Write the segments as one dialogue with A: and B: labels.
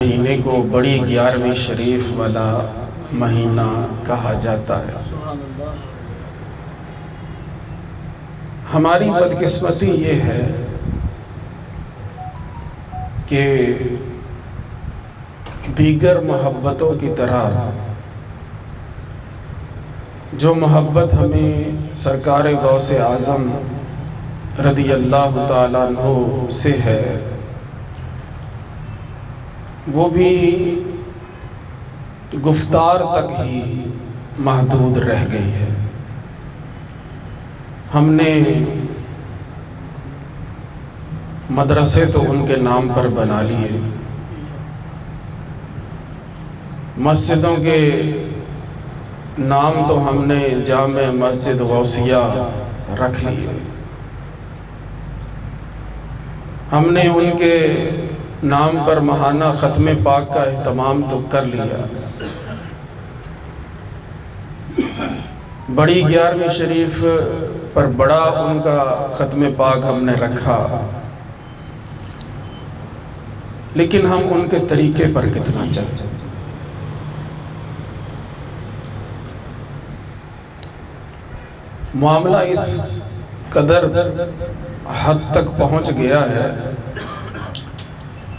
A: مہینے کو بڑی 11ویں شریف والا مہینہ کہا جاتا ہے۔ ہماری بدقسمتی یہ ہے کہ دیگر محبتوں کی طرح جو محبت ہمیں سرکار غوث اعظم رضی اللہ تعالیٰ عنہ سے ہے، وہ بھی گفتار تک ہی محدود رہ گئی ہے۔ ہم نے مدرسے تو ان کے نام پر بنا لیے، مسجدوں کے نام تو ہم نے جامع مسجد غوثیہ رکھ لیے، ہم نے ان کے نام پر ماہانہ ختم پاک کا اہتمام تو کر لیا، بڑی 11ویں شریف پر بڑا ان کا ختم پاک ہم نے رکھا، لیکن ہم ان کے طریقے پر کتنا چلتے۔ معاملہ اس قدر حد تک پہنچ گیا ہے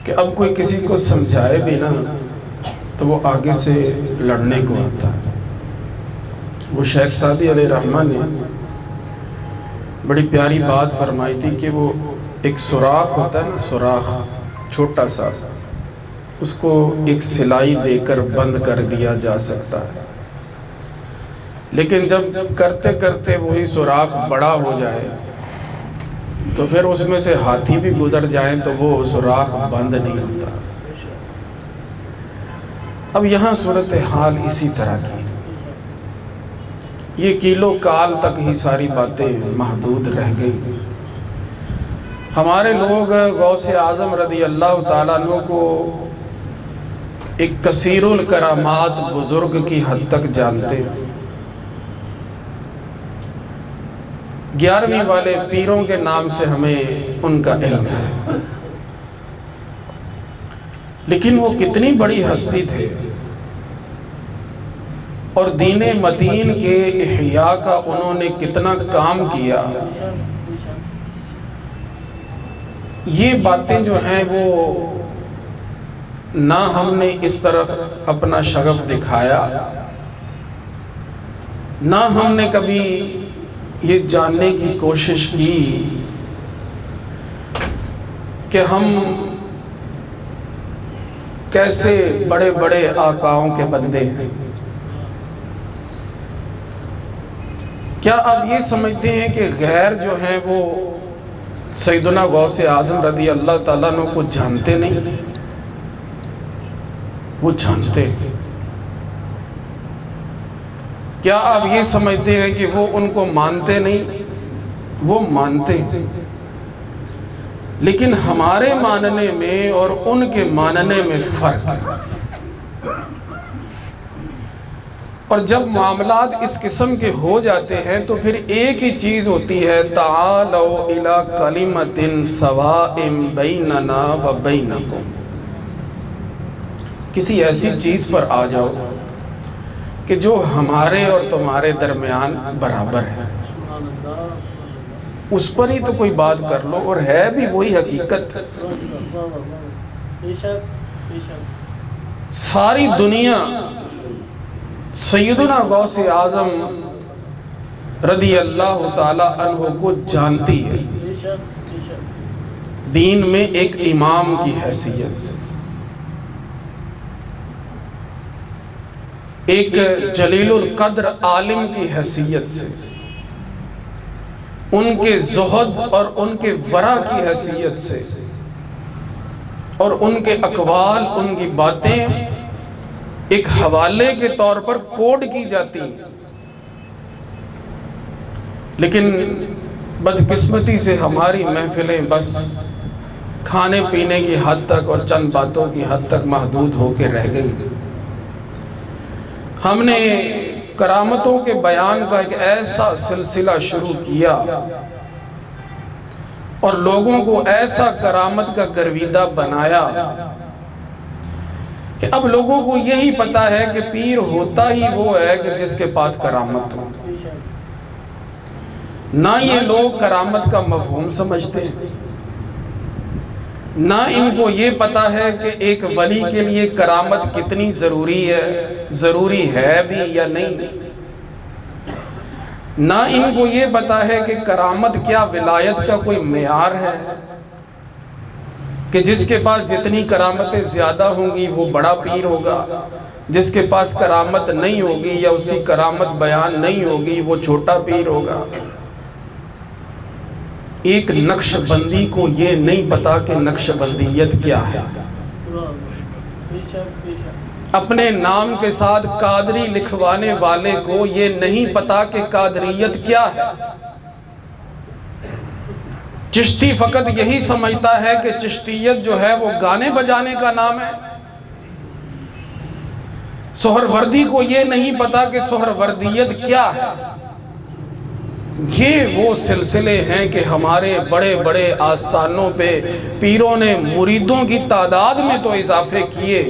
A: کہ اب کوئی کسی کو سمجھائے بھی نا تو وہ آگے سے لڑنے کو آتا ہے۔ وہ شیخ سعدی علیہ رحمہ نے بڑی پیاری بات فرمائی تھی کہ وہ ایک سوراخ ہوتا ہے نا، سوراخ چھوٹا سا، اس کو ایک سلائی دے کر بند کر دیا جا سکتا ہے، لیکن جب کرتے کرتے وہی سوراخ بڑا ہو جائے تو پھر اس میں سے ہاتھی بھی گزر جائیں تو وہ سوراخ بند نہیں ہوتا۔ اب یہاں صورتحال اسی طرح کی، یہ کیلو کال تک ہی ساری باتیں محدود رہ گئی۔ ہمارے لوگ غوث اعظم رضی اللہ تعالیٰ عنہ کو ایک کثیر الکرامات بزرگ کی حد تک جانتے، 11ویں والے پیروں کے نام سے ہمیں ان کا علم ہے، لیکن وہ کتنی بڑی ہستی تھے اور دین متین کے احیاء کا انہوں نے کتنا کام کیا۔ یہ باتیں جو ہیں وہ نہ ہم نے اس طرف اپنا شغف دکھایا، نہ ہم نے کبھی یہ جاننے کی کوشش کی کہ ہم کیسے بڑے بڑے آقاؤں کے بندے ہیں۔ کیا آپ یہ سمجھتے ہیں کہ غیر جو ہیں وہ سیدنا غوث اعظم رضی اللہ تعالیٰ عنہ کو جانتے نہیں؟ وہ جانتے۔ کیا آپ یہ سمجھتے ہیں کہ وہ ان کو مانتے نہیں؟ وہ مانتے، لیکن ہمارے ماننے میں اور ان کے ماننے میں فرق ہے۔ اور جب معاملات اس قسم کے ہو جاتے ہیں تو پھر ایک ہی چیز ہوتی ہے، تعالوا الی کلمۃ سواء بیننا و بینکم، کسی ایسی چیز پر آ جاؤ کہ جو ہمارے اور تمہارے درمیان برابر ہے، اس پر ہی تو کوئی بات کر لو، اور ہے بھی وہی حقیقت۔ ساری دنیا سیدنا غوث اعظم رضی اللہ تعالی عنہ کو جانتی ہے، دین میں ایک امام کی حیثیت سے، ایک جلیل القدر عالم کی حیثیت سے، ان کے زہد اور ان کے ورع کی حیثیت سے، اور ان کے اقوال، ان کی باتیں ایک حوالے کے طور پر کوڈ کی جاتی ہیں۔ لیکن بدقسمتی سے ہماری محفلیں بس کھانے پینے کی حد تک اور چند باتوں کی حد تک محدود ہو کے رہ گئی۔ ہم نے کرامتوں کے بیان کا ایک ایسا سلسلہ شروع کیا اور لوگوں کو ایسا کرامت کا گرویدہ بنایا کہ اب لوگوں کو یہی پتا ہے کہ پیر ہوتا ہی وہ ہے کہ جس کے پاس کرامت ہو. نہ یہ لوگ کرامت کا مفہوم سمجھتے ہیں، نہ ان کو یہ پتا ہے کہ ایک ولی کے لیے کرامت کتنی ضروری ہے بھی یا نہیں. نہ ان کو یہ پتا ہے کہ کرامت کیا ولایت کا کوئی معیار ہے کہ جس کے پاس جتنی کرامتیں زیادہ ہوں گی وہ بڑا پیر ہوگا، جس کے پاس کرامت نہیں ہوگی یا اس کی کرامت بیان نہیں ہوگی وہ چھوٹا پیر ہوگا. ایک نقش بندی کو یہ نہیں پتا کہ نقش بندیت کیا ہے. اپنے نام کے ساتھ قادری لکھوانے والے کو یہ نہیں پتا کہ قادریت کیا ہے. چشتی فقط یہی سمجھتا ہے کہ چشتیت جو ہے وہ گانے بجانے کا نام ہے. سہروردی کو یہ نہیں پتا کہ سہروردیت کیا ہے. یہ وہ سلسلے ہیں کہ ہمارے بڑے بڑے آستانوں پہ پیروں نے مریدوں کی تعداد میں تو اضافے کیے،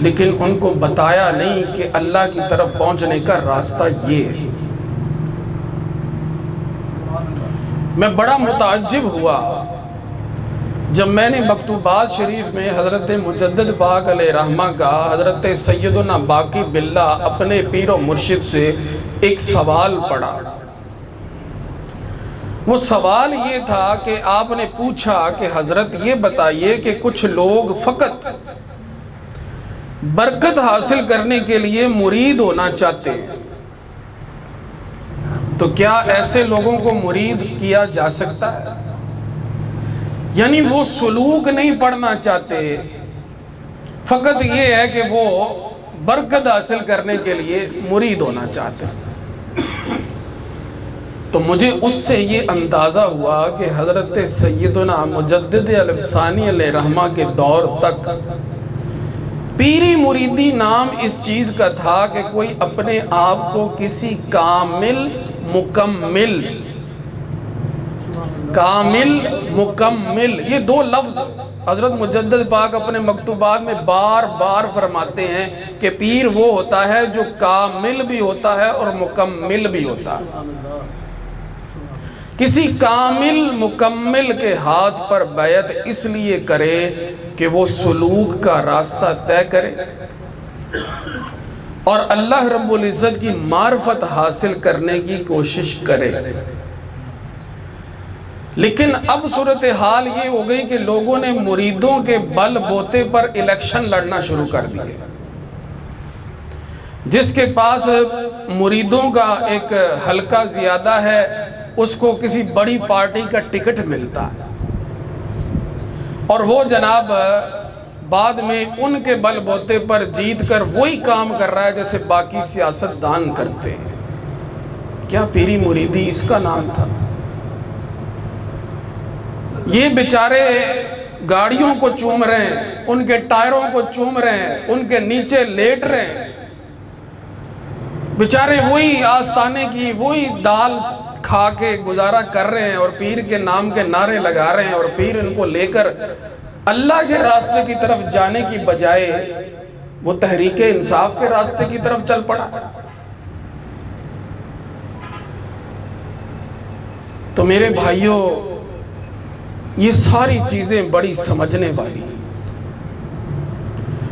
A: لیکن ان کو بتایا نہیں کہ اللہ کی طرف پہنچنے کا راستہ یہ ہے. میں بڑا متعجب ہوا جب میں نے مکتوبات شریف میں حضرت مجدد پاک علیہ رحمہ کا حضرت سیدنا باقی باللہ اپنے پیر و مرشد سے ایک سوال پڑھا. وہ سوال یہ تھا کہ آپ نے پوچھا کہ حضرت یہ بتائیے کہ کچھ لوگ فقط برکت حاصل کرنے کے لیے مرید ہونا چاہتے ہیں، تو کیا ایسے لوگوں کو مرید کیا جا سکتا ہے؟ یعنی وہ سلوک نہیں پڑھنا چاہتے، فقط یہ ہے کہ وہ برکت حاصل کرنے کے لیے مرید ہونا چاہتے ہیں. تو مجھے اس سے یہ اندازہ ہوا کہ حضرت سیدنا مجدد الفسانی علیہ رحمہ کے دور تک پیری مریدی نام اس چیز کا تھا کہ کوئی اپنے آپ کو کسی کامل مکمل یہ دو لفظ حضرت مجدد پاک اپنے مکتوبات میں بار بار فرماتے ہیں کہ پیر وہ ہوتا ہے جو کامل بھی ہوتا ہے اور مکمل بھی ہوتا ہے. کسی کامل مکمل کے ہاتھ پر بیعت اس لیے کرے کہ وہ سلوک کا راستہ طے کرے اور اللہ رب العزت کی معرفت حاصل کرنے کی کوشش کرے. لیکن اب صورتحال یہ ہو گئی کہ لوگوں نے مریدوں کے بل بوتے پر الیکشن لڑنا شروع کر دیے. جس کے پاس مریدوں کا ایک حلقہ زیادہ ہے اس کو کسی بڑی پارٹی کا ٹکٹ ملتا ہے اور وہ جناب بعد میں ان کے بل بوتے پر جیت کر وہی کام کر رہا ہے جیسے باقی سیاستدان کرتے ہیں. کیا پیری مریدی اس کا نام تھا؟ یہ بیچارے گاڑیوں کو چوم رہے ہیں، ان کے ٹائروں کو چوم رہے ہیں، ان کے نیچے لیٹ رہے ہیں. بیچارے وہی آستانے کی وہی دال کھا کے گزارا کر رہے ہیں اور پیر کے نام کے نعرے لگا رہے ہیں، اور پیر ان کو لے کر اللہ کے راستے کی طرف جانے کی بجائے وہ تحریک انصاف کے راستے کی طرف چل پڑا. تو میرے بھائیوں، یہ ساری چیزیں بڑی سمجھنے والی ہیں.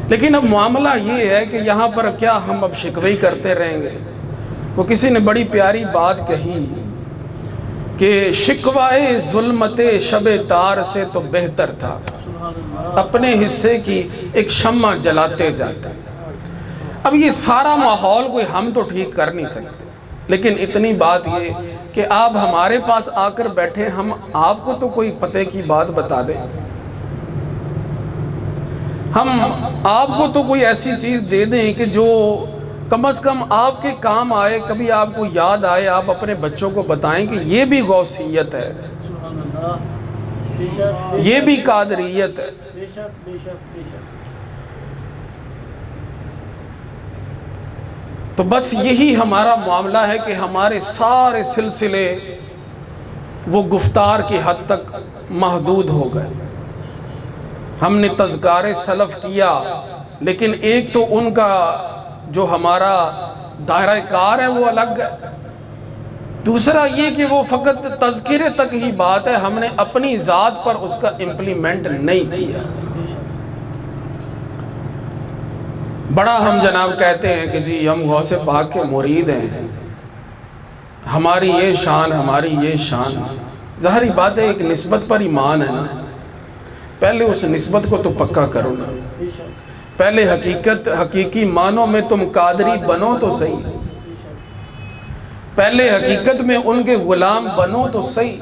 A: لیکن اب معاملہ یہ ہے کہ یہاں پر کیا ہم اب شکوے کرتے رہیں گے؟ وہ کسی نے بڑی پیاری بات کہی کہ شکوائے ظلمت شب تار سے تو بہتر تھا اپنے حصے کی ایک شمع جلاتے جاتے. اب یہ سارا ماحول کوئی ہم تو ٹھیک کر نہیں سکتے، لیکن اتنی بات یہ کہ آپ ہمارے پاس آ کر بیٹھے، ہم آپ کو تو کوئی پتے کی بات بتا دیں، ہم آپ کو تو کوئی ایسی چیز دے دیں کہ جو کم از کم آپ کے کام آئے، کبھی آپ کو یاد آئے، آپ اپنے بچوں کو بتائیں کہ یہ بھی غوثیت ہے، یہ بھی قادریت ہے. تو بس یہی ہمارا معاملہ ہے کہ ہمارے سارے سلسلے وہ گفتار کی حد تک محدود ہو گئے. ہم نے تذکار سلف کیا، لیکن ایک تو ان کا جو ہمارا دائرہ کار ہے وہ الگ ہے، دوسرا یہ کہ وہ فقط تذکرے تک ہی بات ہے، ہم نے اپنی ذات پر اس کا امپلیمنٹ نہیں کیا۔ بڑا ہم جناب کہتے ہیں کہ جی ہم غوث پاک کے مرید ہیں، ہماری یہ شان، ہماری یہ شان۔ ظاہری بات ہے ایک نسبت پر ایمان ہے نا، پہلے اس نسبت کو تو پکا کرو نا، پہلے حقیقی معنوں میں تم قادری بنو تو صحیح، پہلے حقیقت میں ان کے غلام بنو تو صحیح۔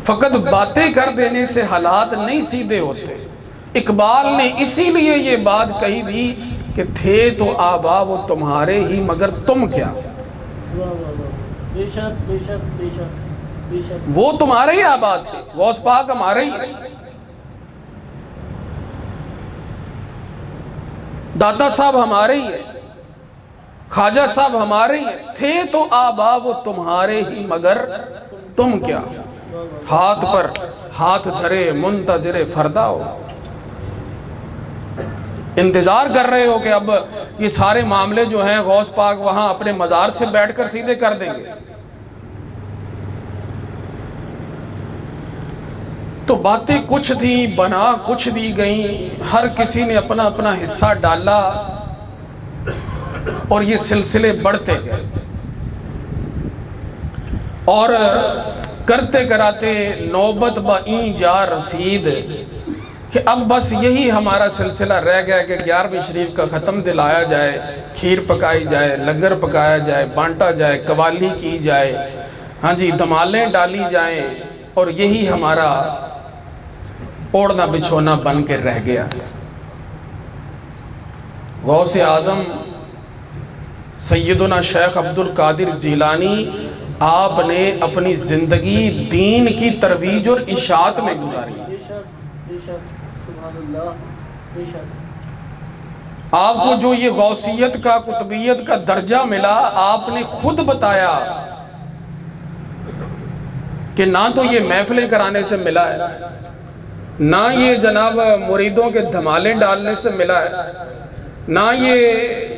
A: فقط باتیں کر دینے سے حالات نہیں سیدھے ہوتے۔ اقبال نے اسی لیے یہ بات کہی تھی کہ تھے تو آبا وہ تمہارے ہی مگر تم کیا، وہ تمہارے ہی آبا تھے، غوث پاک ہمارے ہی، داتا صاحب ہمارے ہی ہے، خواجہ صاحب ہمارے ہی، تھے تو آبا وہ تمہارے ہی مگر تم کیا، ہاتھ پر ہاتھ دھرے منتظر فردا ہو، انتظار کر رہے ہو کہ اب یہ سارے معاملے جو ہیں غوث پاک وہاں اپنے مزار سے بیٹھ کر سیدھے کر دیں گے۔ تو باتیں کچھ تھیں، بنا کچھ دی گئیں، ہر کسی نے اپنا اپنا حصہ ڈالا اور یہ سلسلے بڑھتے گئے، اور کرتے کراتے نوبت بائیں جا رسید کہ اب بس یہی ہمارا سلسلہ رہ گیا کہ 11ویں شریف کا ختم دلایا جائے، کھیر پکائی جائے، لنگر پکایا جائے، بانٹا جائے، قوالی کی جائے، ہاں جی دمالیں ڈالی جائیں، اور یہی ہمارا اوڑھنا بچھونا بن کے رہ گیا۔ غوث اعظم سیدنا شیخ عبد القادر جیلانی، آپ نے اپنی زندگی دین کی ترویج اور اشاعت میں گزاری۔ آپ کو جو یہ غوثیت کا قطبیت کا درجہ ملا، آپ نے خود بتایا کہ نہ تو یہ محفلیں کرانے سے ملا ہے، نہ یہ جناب مریدوں کے دھمالے ڈالنے سے ملا ہے، نہ یہ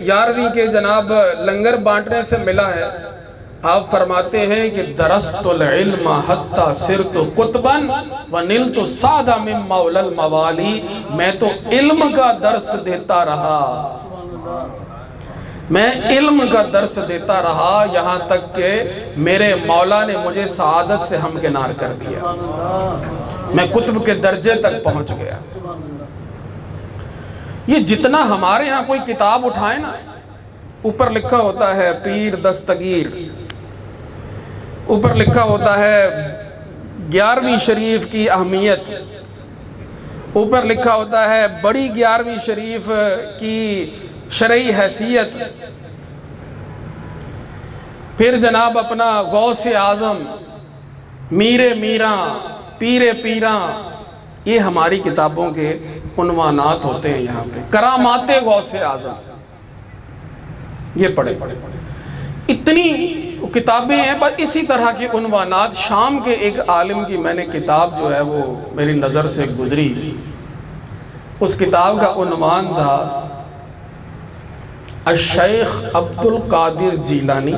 A: 11ویں کے جناب لنگر بانٹنے سے ملا ہے۔ آپ فرماتے ہیں کہ درست العلم حتی صرت قطباً ونلت سعد من مولا الموالی، میں تو علم کا درس دیتا رہا، میں علم کا درس دیتا رہا یہاں تک کہ میرے مولا نے مجھے سعادت سے ہمکنار کر دیا، میں قطب کے درجے تک پہنچ گیا۔ یہ جتنا ہمارے ہاں کوئی کتاب اٹھائے نا، اوپر لکھا ہوتا ہے پیر دستگیر، اوپر لکھا ہوتا ہے 11ویں شریف کی اہمیت، اوپر لکھا ہوتا ہے بڑی 11ویں شریف کی شرعی حیثیت، پھر جناب اپنا غوث اعظم، میر میراں، پیر پیراں، یہ ہماری کتابوں کے عنوانات ہوتے ہیں۔ یہاں پہ کرامات غوث اعظم، یہ پڑھے اتنی کتابیں ہیں، بس اسی طرح کے عنوانات۔ شام کے ایک عالم کی میں نے کتاب جو ہے وہ میری نظر سے گزری، اس کتاب کا عنوان تھا الشیخ عبد القادر جیلانی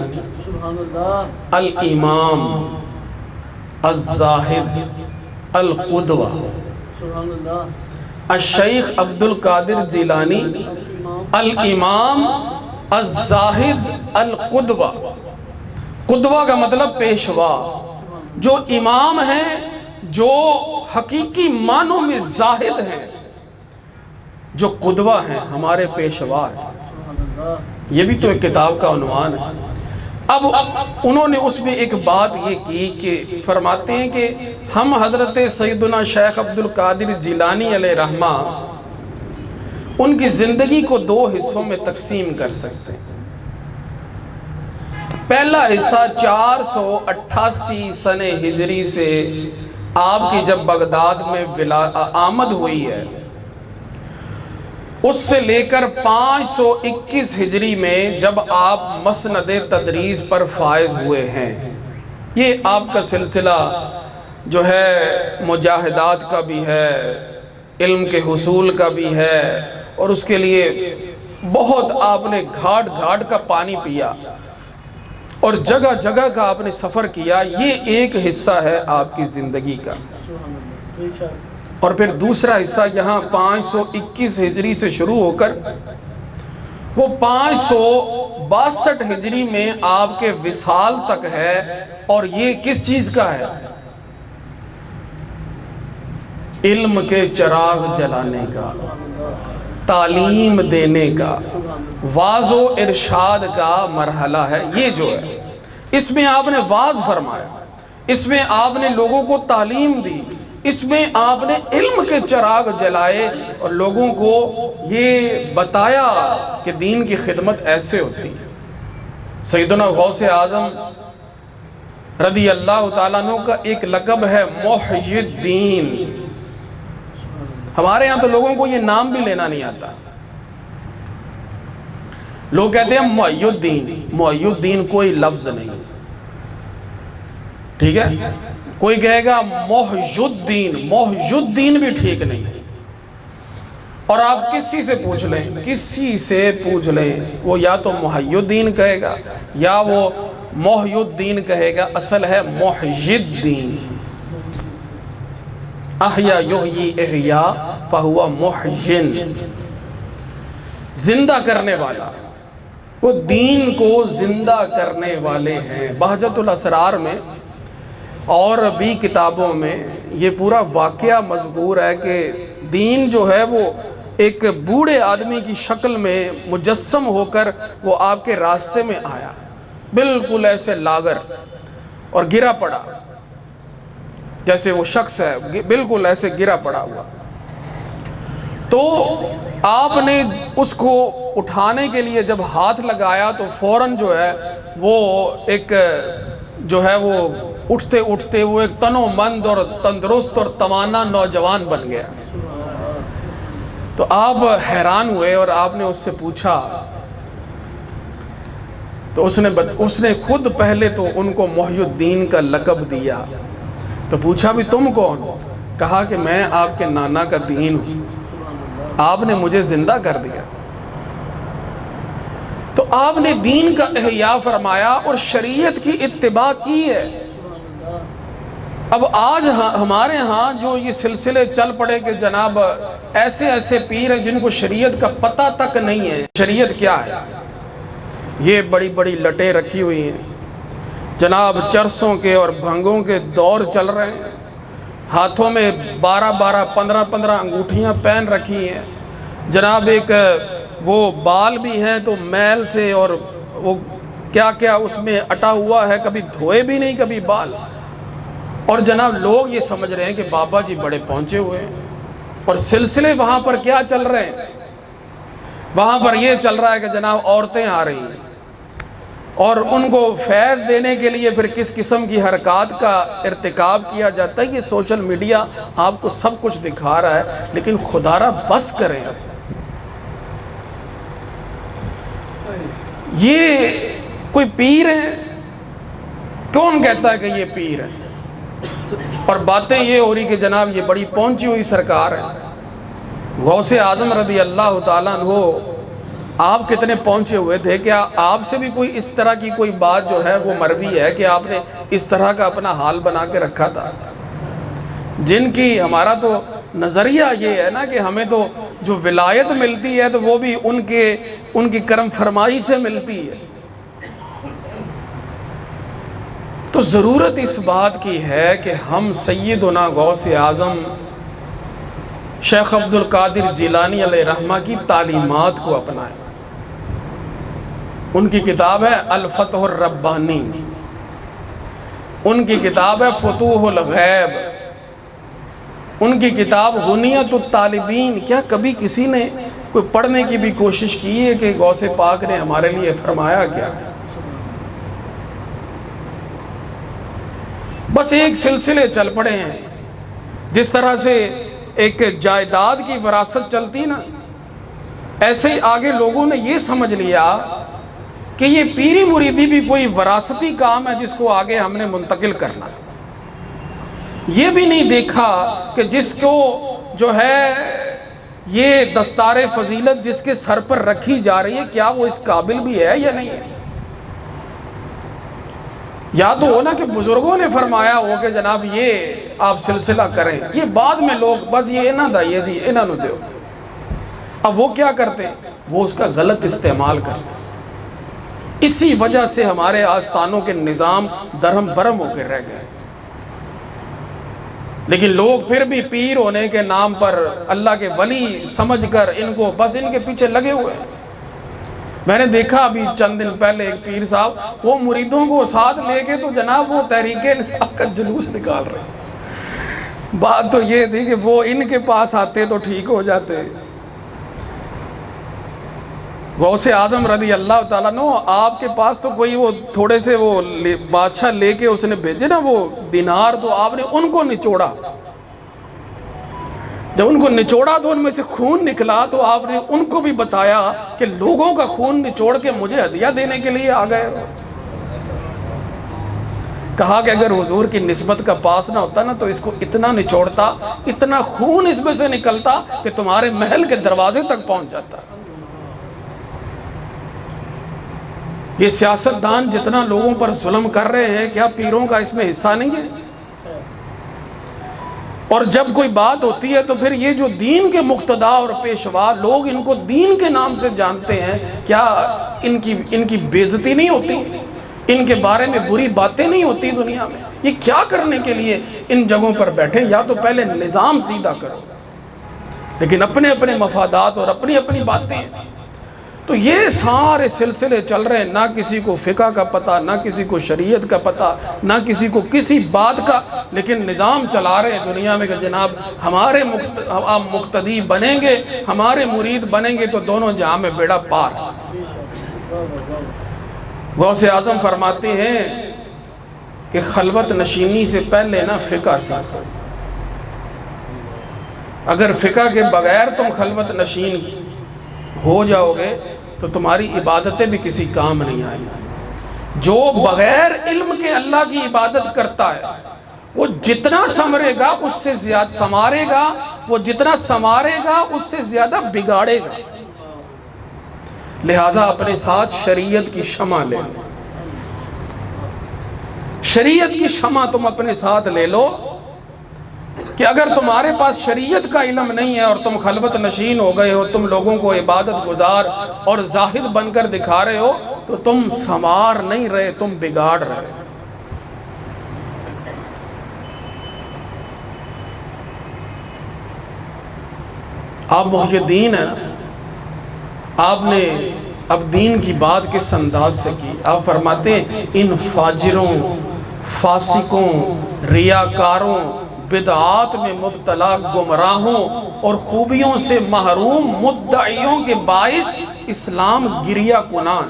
A: الامام الزاہد القدوہ۔ الشیخ عبد القادر جیلانی الامام الزاہد القدوہ۔ قدوہ کا مطلب پیشوا، جو امام ہیں، جو حقیقی معنوں میں زاہد ہیں، جو قدوہ ہیں، ہمارے پیشوا ہیں۔ یہ بھی تو ایک کتاب کا عنوان ہے۔ اب انہوں نے اس میں ایک بات یہ کی کہ فرماتے ہیں کہ ہم حضرت سیدنا شیخ عبد القادر جیلانی علیہ رحمہ ان کی زندگی کو 2 حصوں میں تقسیم کر سکتے ہیں۔ پہلا حصہ 488 سنہ ہجری سے آپ کی جب بغداد میں آمد ہوئی ہے، اس سے لے کر 521 ہجری میں جب آپ مسند تدریس پر فائز ہوئے ہیں، یہ آپ کا سلسلہ جو ہے مجاہدات کا بھی ہے، علم کے حصول کا بھی ہے، اور اس کے لیے بہت آپ نے گھاٹ گھاٹ کا پانی پیا اور جگہ جگہ کا آپ نے سفر کیا، یہ ایک حصہ ہے آپ کی زندگی کا۔ اور پھر دوسرا حصہ یہاں 521 ہجری سے شروع ہو کر وہ 562 ہجری میں آپ کے وصال تک ہے، اور یہ کس چیز کا ہے؟ علم کے چراغ جلانے کا، تعلیم دینے کا، واعظ و ارشاد کا مرحلہ ہے یہ جو ہے۔ اس میں آپ نے واعظ فرمایا، اس میں آپ نے لوگوں کو تعلیم دی، اس میں آپ نے علم کے چراغ جلائے اور لوگوں کو یہ بتایا کہ دین کی خدمت ایسے ہوتی ہے۔ سیدنا غوث اعظم رضی اللہ تعالیٰ عنہ کا ایک لقب ہے محی الدین۔ ہمارے ہاں تو لوگوں کو یہ نام بھی لینا نہیں آتا، لوگ کہتے ہیں محی الدین۔ محی الدین کوئی لفظ نہیں، ٹھیک ہے؟ کوئی کہے گا محی الدین، محی الدین بھی ٹھیک نہیں ہے۔ اور آپ کسی سے پوچھ لیں، کسی سے پوچھ لیں، وہ یا تو محی الدین کہے گا یا وہ محی الدین کہے گا، اصل ہے محی الدین۔ احیا یحیی احیا فہو محین، زندہ کرنے والا، وہ دین کو زندہ کرنے والے ہیں۔ بہجت الاسرار میں اور بھی کتابوں میں یہ پورا واقعہ مذکور ہے کہ دین جو ہے وہ ایک بوڑھے آدمی کی شکل میں مجسم ہو کر وہ آپ کے راستے میں آیا، بالکل ایسے لاغر اور گرا پڑا، جیسے وہ شخص ہے بالکل ایسے گرا پڑا ہوا۔ تو آپ نے اس کو اٹھانے کے لیے جب ہاتھ لگایا تو فوراً جو ہے وہ ایک جو ہے وہ اٹھتے اٹھتے وہ ایک تن و مند اور تندرست اور توانا نوجوان بن گیا۔ تو آپ حیران ہوئے اور آپ نے اس سے پوچھا، تو اس نے خود پہلے تو ان کو محی الدین کا لقب دیا۔ تو پوچھا بھی تم کون؟ کہا کہ میں آپ کے نانا کا دین ہوں، آپ نے مجھے زندہ کر دیا۔ تو آپ نے دین کا احیاء فرمایا اور شریعت کی اتباع کی ہے۔ اب آج ہمارے ہاں جو یہ سلسلے چل پڑے کہ جناب ایسے ایسے پیر ہیں جن کو شریعت کا پتہ تک نہیں ہے، شریعت کیا ہے، یہ بڑی بڑی لٹیں رکھی ہوئی ہیں، جناب چرسوں کے اور بھنگوں کے دور چل رہے ہیں، ہاتھوں میں 12 15 انگوٹھیاں پہن رکھی ہیں، جناب ایک وہ بال بھی ہیں تو میل سے اور وہ کیا کیا اس میں اٹا ہوا ہے، کبھی دھوئے بھی نہیں کبھی بال، اور جناب لوگ یہ سمجھ رہے ہیں کہ بابا جی بڑے پہنچے ہوئے ہیں۔ اور سلسلے وہاں پر کیا چل رہے ہیں؟ وہاں پر یہ چل رہا ہے کہ جناب عورتیں آ رہی ہیں اور ان کو فیض دینے کے لیے پھر کس قسم کی حرکات کا ارتکاب کیا جاتا ہے۔ یہ سوشل میڈیا آپ کو سب کچھ دکھا رہا ہے، لیکن خدا را بس کریں۔ یہ کوئی پیر ہے؟ کون کہتا ہے کہ یہ پیر ہے؟ اور باتیں یہ ہو رہی کہ جناب یہ بڑی پہنچی ہوئی سرکار ہے۔ غوث اعظم رضی اللہ تعالیٰ عنہ آپ کتنے پہنچے ہوئے تھے؟ کیا آپ سے بھی کوئی اس طرح کی کوئی بات جو ہے وہ مروی ہے کہ آپ نے اس طرح کا اپنا حال بنا کے رکھا تھا؟ جن کی ہمارا تو نظریہ یہ ہے نا کہ ہمیں تو جو ولایت ملتی ہے تو وہ بھی ان کی کرم فرمائی سے ملتی ہے۔ تو ضرورت اس بات کی ہے کہ ہم سیدنا غوث اعظم شیخ عبد القادر جیلانی علیہ رحمہ کی تعلیمات کو اپنائیں۔ ان کی کتاب ہے الفتح الربانی، ان کی کتاب ہے فتوح الغیب، ان کی کتاب غنیۃ الطالبین۔ کیا کبھی کسی نے کوئی پڑھنے کی بھی کوشش کی ہے کہ غوث پاک نے ہمارے لیے فرمایا کیا ہے؟ بس ایک سلسلے چل پڑے ہیں، جس طرح سے ایک جائیداد کی وراثت چلتی نا، ایسے ہی آگے لوگوں نے یہ سمجھ لیا کہ یہ پیری مریدی بھی کوئی وراثتی کام ہے جس کو آگے ہم نے منتقل کرنا۔ یہ بھی نہیں دیکھا کہ جس کو جو ہے یہ دستار فضیلت جس کے سر پر رکھی جا رہی ہے، کیا وہ اس قابل بھی ہے یا نہیں ہے؟ یا تو ہونا کہ بزرگوں نے فرمایا ہو کہ جناب یہ آپ سلسلہ کریں، یہ بعد میں لوگ بس یہ نہ دائیے جی انہاں نو دیو، اب وہ کیا کرتے ہیں؟ وہ اس کا غلط استعمال کرتے ہیں۔ اسی وجہ سے ہمارے آستانوں کے نظام درہم برہم ہو کے رہ گئے، لیکن لوگ پھر بھی پیر ہونے کے نام پر اللہ کے ولی سمجھ کر ان کو بس ان کے پیچھے لگے ہوئے ہیں۔ میں نے دیکھا ابھی چند دن پہلے ایک پیر صاحب وہ مریدوں کو ساتھ لے کے تو جناب وہ تحریک انصاف کا جلوس نکال رہے ہیں۔ بات تو یہ تھی کہ وہ ان کے پاس آتے تو ٹھیک ہو جاتے۔ غوث اعظم رضی اللہ تعالیٰ عنہ، آپ کے پاس تو کوئی وہ تھوڑے سے وہ بادشاہ لے کے اس نے بھیجے نا وہ دینار، تو آپ نے ان کو نچوڑا، جب ان کو نچوڑا تو ان میں سے خون نکلا، تو آپ نے ان کو بھی بتایا کہ لوگوں کا خون نچوڑ کے مجھے ہدیہ دینے کے لیے آ گئے ہو۔ کہا کہ اگر حضور کی نسبت کا پاس نہ ہوتا نا تو اس کو اتنا نچوڑتا، اتنا خون اس میں سے نکلتا کہ تمہارے محل کے دروازے تک پہنچ جاتا۔ یہ سیاستدان جتنا لوگوں پر ظلم کر رہے ہیں، کیا پیروں کا اس میں حصہ نہیں ہے؟ اور جب کوئی بات ہوتی ہے تو پھر یہ جو دین کے مقتدا اور پیشوا لوگ ان کو دین کے نام سے جانتے ہیں، کیا ان کی بے عزتی نہیں ہوتی؟ ان کے بارے میں بری باتیں نہیں ہوتی دنیا میں؟ یہ کیا کرنے کے لیے ان جگہوں پر بیٹھے؟ یا تو پہلے نظام سیدھا کرو، لیکن اپنے اپنے مفادات اور اپنی اپنی باتیں ہیں۔ تو یہ سارے سلسلے چل رہے ہیں، نہ کسی کو فقہ کا پتہ، نہ کسی کو شریعت کا پتہ، نہ کسی کو کسی بات کا، لیکن نظام چلا رہے ہیں دنیا میں کہ جناب ہمارے آپ مقتدی بنیں گے، ہمارے مرید بنیں گے تو دونوں جہاں میں بیڑا پار۔ غوث اعظم فرماتے ہیں کہ خلوت نشینی سے پہلے نا فقہ سیکھو، اگر فقہ کے بغیر تم خلوت نشین ہو جاؤ گے تو تمہاری عبادتیں بھی کسی کام نہیں آئیں گی۔ جو بغیر علم کے اللہ کی عبادت کرتا ہے وہ جتنا سنورے گا اس سے زیادہ سنوارے گا، وہ جتنا سنوارے گا اس سے زیادہ بگاڑے گا۔ لہٰذا اپنے ساتھ شریعت کی شمع لے لو، شریعت کی شمع تم اپنے ساتھ لے لو کہ اگر تمہارے پاس شریعت کا علم نہیں ہے اور تم خلوت نشین ہو گئے ہو، تم لوگوں کو عبادت گزار اور زاہد بن کر دکھا رہے ہو، تو تم سنوار نہیں رہے، تم بگاڑ رہے۔ آپ محی الدین ہیں، آپ نے اب دین کی بات کس انداز سے کی؟ آپ فرماتے ہیں ان فاجروں، فاسقوں، ریاکاروں، بدعات میں مبتلا گمراہوں اور خوبیوں سے محروم مدعیوں کے باعث اسلام گریہ کنان۔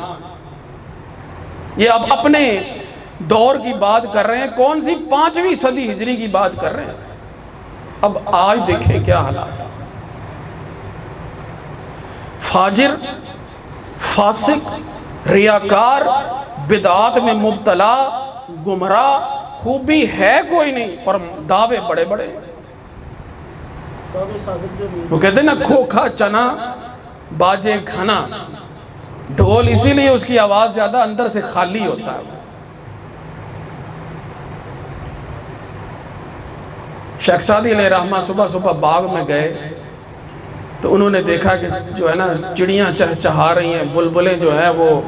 A: یہ اب اپنے دور کی بات کر رہے ہیں، کون سی 5ویں صدی ہجری کی بات کر رہے ہیں۔ اب آج دیکھیں کیا حالات ہے۔ فاجر، فاسق، ریاکار، بدعات میں مبتلا، گمراہ، خوبی ہے کوئی نہیں اور دعوے بڑے بڑے۔ وہ کہتے ہیں نا کھوکھا چنا باجے گھنا، ڈھول اسی لیے اس کی آواز زیادہ اندر سے خالی ہوتا ہے۔ شیخ سعدی علیہ رحمہ صبح صبح باغ میں گئے تو انہوں نے دیکھا کہ جو ہے نا چڑیاں چہچہا رہی ہیں، بلبلیں جو ہیں وہ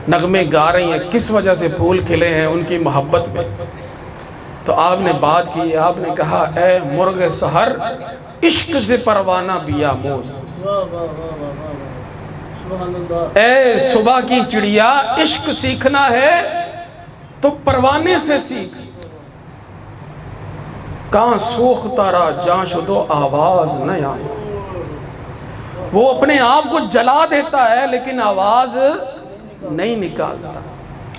A: نغمے گا رہی ہیں، کس وجہ سے پھول کھلے ہیں؟ ان کی محبت میں۔ تو آپ نے بات کی، آپ نے کہا اے مرغ سحر عشق سے پروانہ بیاموز، اے صبح کی چڑیا عشق سیکھنا ہے تو پروانے سے سیکھ، کہاں سوخ تارا جاں شدو آواز نہ آ۔ وہ اپنے آپ کو جلا دیتا ہے لیکن آواز نہیں نکالتا۔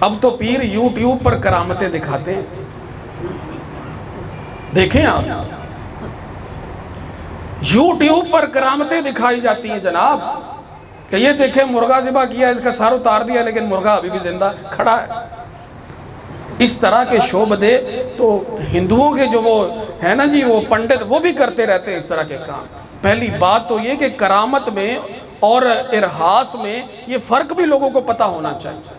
A: اب تو پیر یوٹیوب پر کرامتیں دکھاتے ہیں، دیکھیں آپ یوٹیوب پر کرامتیں دکھائی جاتی ہیں جناب، کہ یہ دیکھیں مرغا ذبح کیا، اس کا سر اتار دیا لیکن مرغا ابھی بھی زندہ کھڑا ہے۔ اس طرح کے شعبدے تو ہندوؤں کے جو وہ ہے نا جی وہ پنڈت، وہ بھی کرتے رہتے ہیں اس طرح کے کام۔ پہلی بات تو یہ کہ کرامت میں اور ارہاس میں یہ فرق بھی لوگوں کو پتہ ہونا چاہیے۔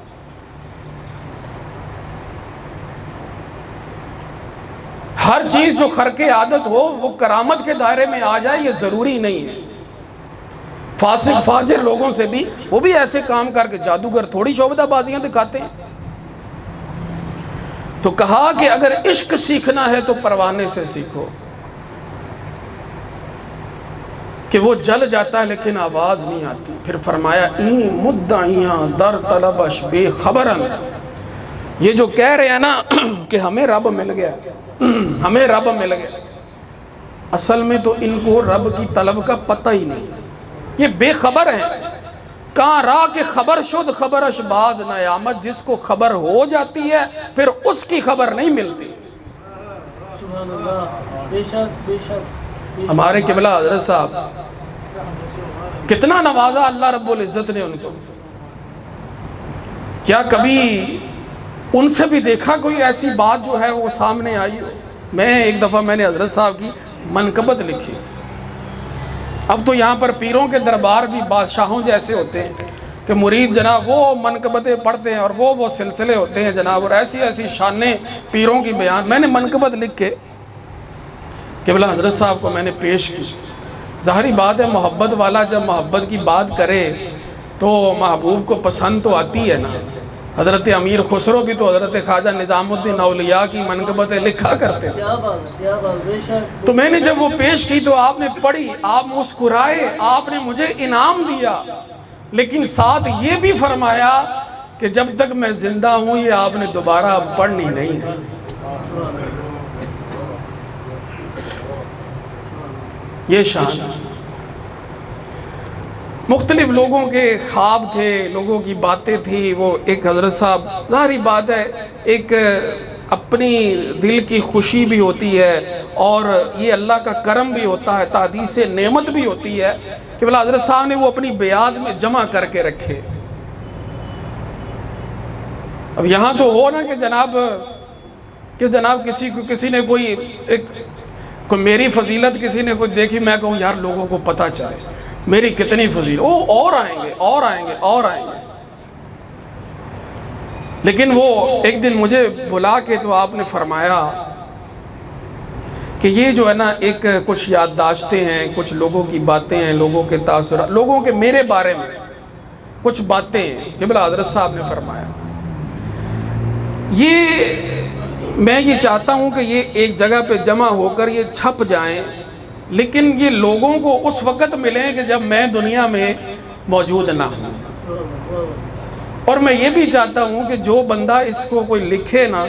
A: ہر چیز جو خرق عادت ہو وہ کرامت کے دائرے میں آ جائے یہ ضروری نہیں ہے۔ فاسق فاجر لوگوں سے بھی وہ بھی ایسے کام کر کے جادوگر تھوڑی شعبدہ بازیاں دکھاتے ہیں۔ تو کہا کہ اگر عشق سیکھنا ہے تو پروانے سے سیکھو کہ وہ جل جاتا ہے لیکن آواز نہیں آتی۔ پھر فرمایا این مدعیاں در طلبش بے خبرن، یہ جو کہہ رہے ہیں نا کہ ہمیں رب مل گیا، ہمیں رب مل گیا، اصل میں تو ان کو رب کی طلب کا پتہ ہی نہیں، یہ بے خبر ہیں۔ کہاں راہ کے خبر شد خبرش باز نیامت، جس کو خبر ہو جاتی ہے پھر اس کی خبر نہیں ملتی۔
B: سبحان اللہ، بے شک بے شک۔
A: ہمارے قبلہ حضرت صاحب کتنا نوازا اللہ رب العزت نے ان کو، کیا کبھی ان سے بھی دیکھا کوئی ایسی بات جو ہے وہ سامنے آئی ہو؟ ایک دفعہ میں نے حضرت صاحب کی منقبت لکھی۔ اب تو یہاں پر پیروں کے دربار بھی بادشاہوں جیسے ہوتے ہیں کہ مرید جناب وہ منقبتیں پڑھتے ہیں اور وہ سلسلے ہوتے ہیں جناب، اور ایسی ایسی شانیں پیروں کی بیان۔ میں نے منقبت لکھ کے قبلہ حضرت صاحب کو میں نے پیش کی۔ ظاہری بات ہے محبت والا جب محبت کی بات کرے تو محبوب کو پسند تو آتی ہے نا۔ حضرت امیر خسرو بھی تو حضرت خواجہ نظام الدین اولیاء کی منقبتیں لکھا کرتے تھے۔ تو میں نے جب وہ پیش کی تو آپ نے پڑھی، آپ مسکرائے، آپ نے مجھے انعام دیا، لیکن ساتھ یہ بھی فرمایا کہ جب تک میں زندہ ہوں یہ آپ نے دوبارہ پڑھنی نہیں ہے۔ یہ شان ہے۔ مختلف لوگوں کے خواب تھے، لوگوں کی باتیں تھی۔ وہ ایک حضرت صاحب، ظاہری بات ہے ایک اپنی دل کی خوشی بھی ہوتی ہے اور یہ اللہ کا کرم بھی ہوتا ہے، تحدیث نعمت بھی ہوتی ہے کہ بلا حضرت صاحب نے وہ اپنی بیاض میں جمع کر کے رکھے۔ اب یہاں تو ہو نا کہ جناب کسی نے کوئی میری فضیلت کسی نے کوئی دیکھی، میں کہوں یار لوگوں کو پتہ چلے میری کتنی فضیلت، وہ اور آئیں گے۔ لیکن وہ ایک دن مجھے بلا کے تو آپ نے فرمایا کہ یہ جو ہے نا ایک کچھ یادداشتیں ہیں، کچھ لوگوں کی باتیں ہیں، لوگوں کے تاثرات، لوگوں کے میرے بارے میں کچھ باتیں ہیں کہ بلا حضرت صاحب نے فرمایا، میں یہ چاہتا ہوں کہ یہ ایک جگہ پہ جمع ہو کر یہ چھپ جائیں، لیکن یہ لوگوں کو اس وقت ملیں کہ جب میں دنیا میں موجود نہ ہوں۔ اور میں یہ بھی چاہتا ہوں کہ جو بندہ اس کو کوئی لکھے نا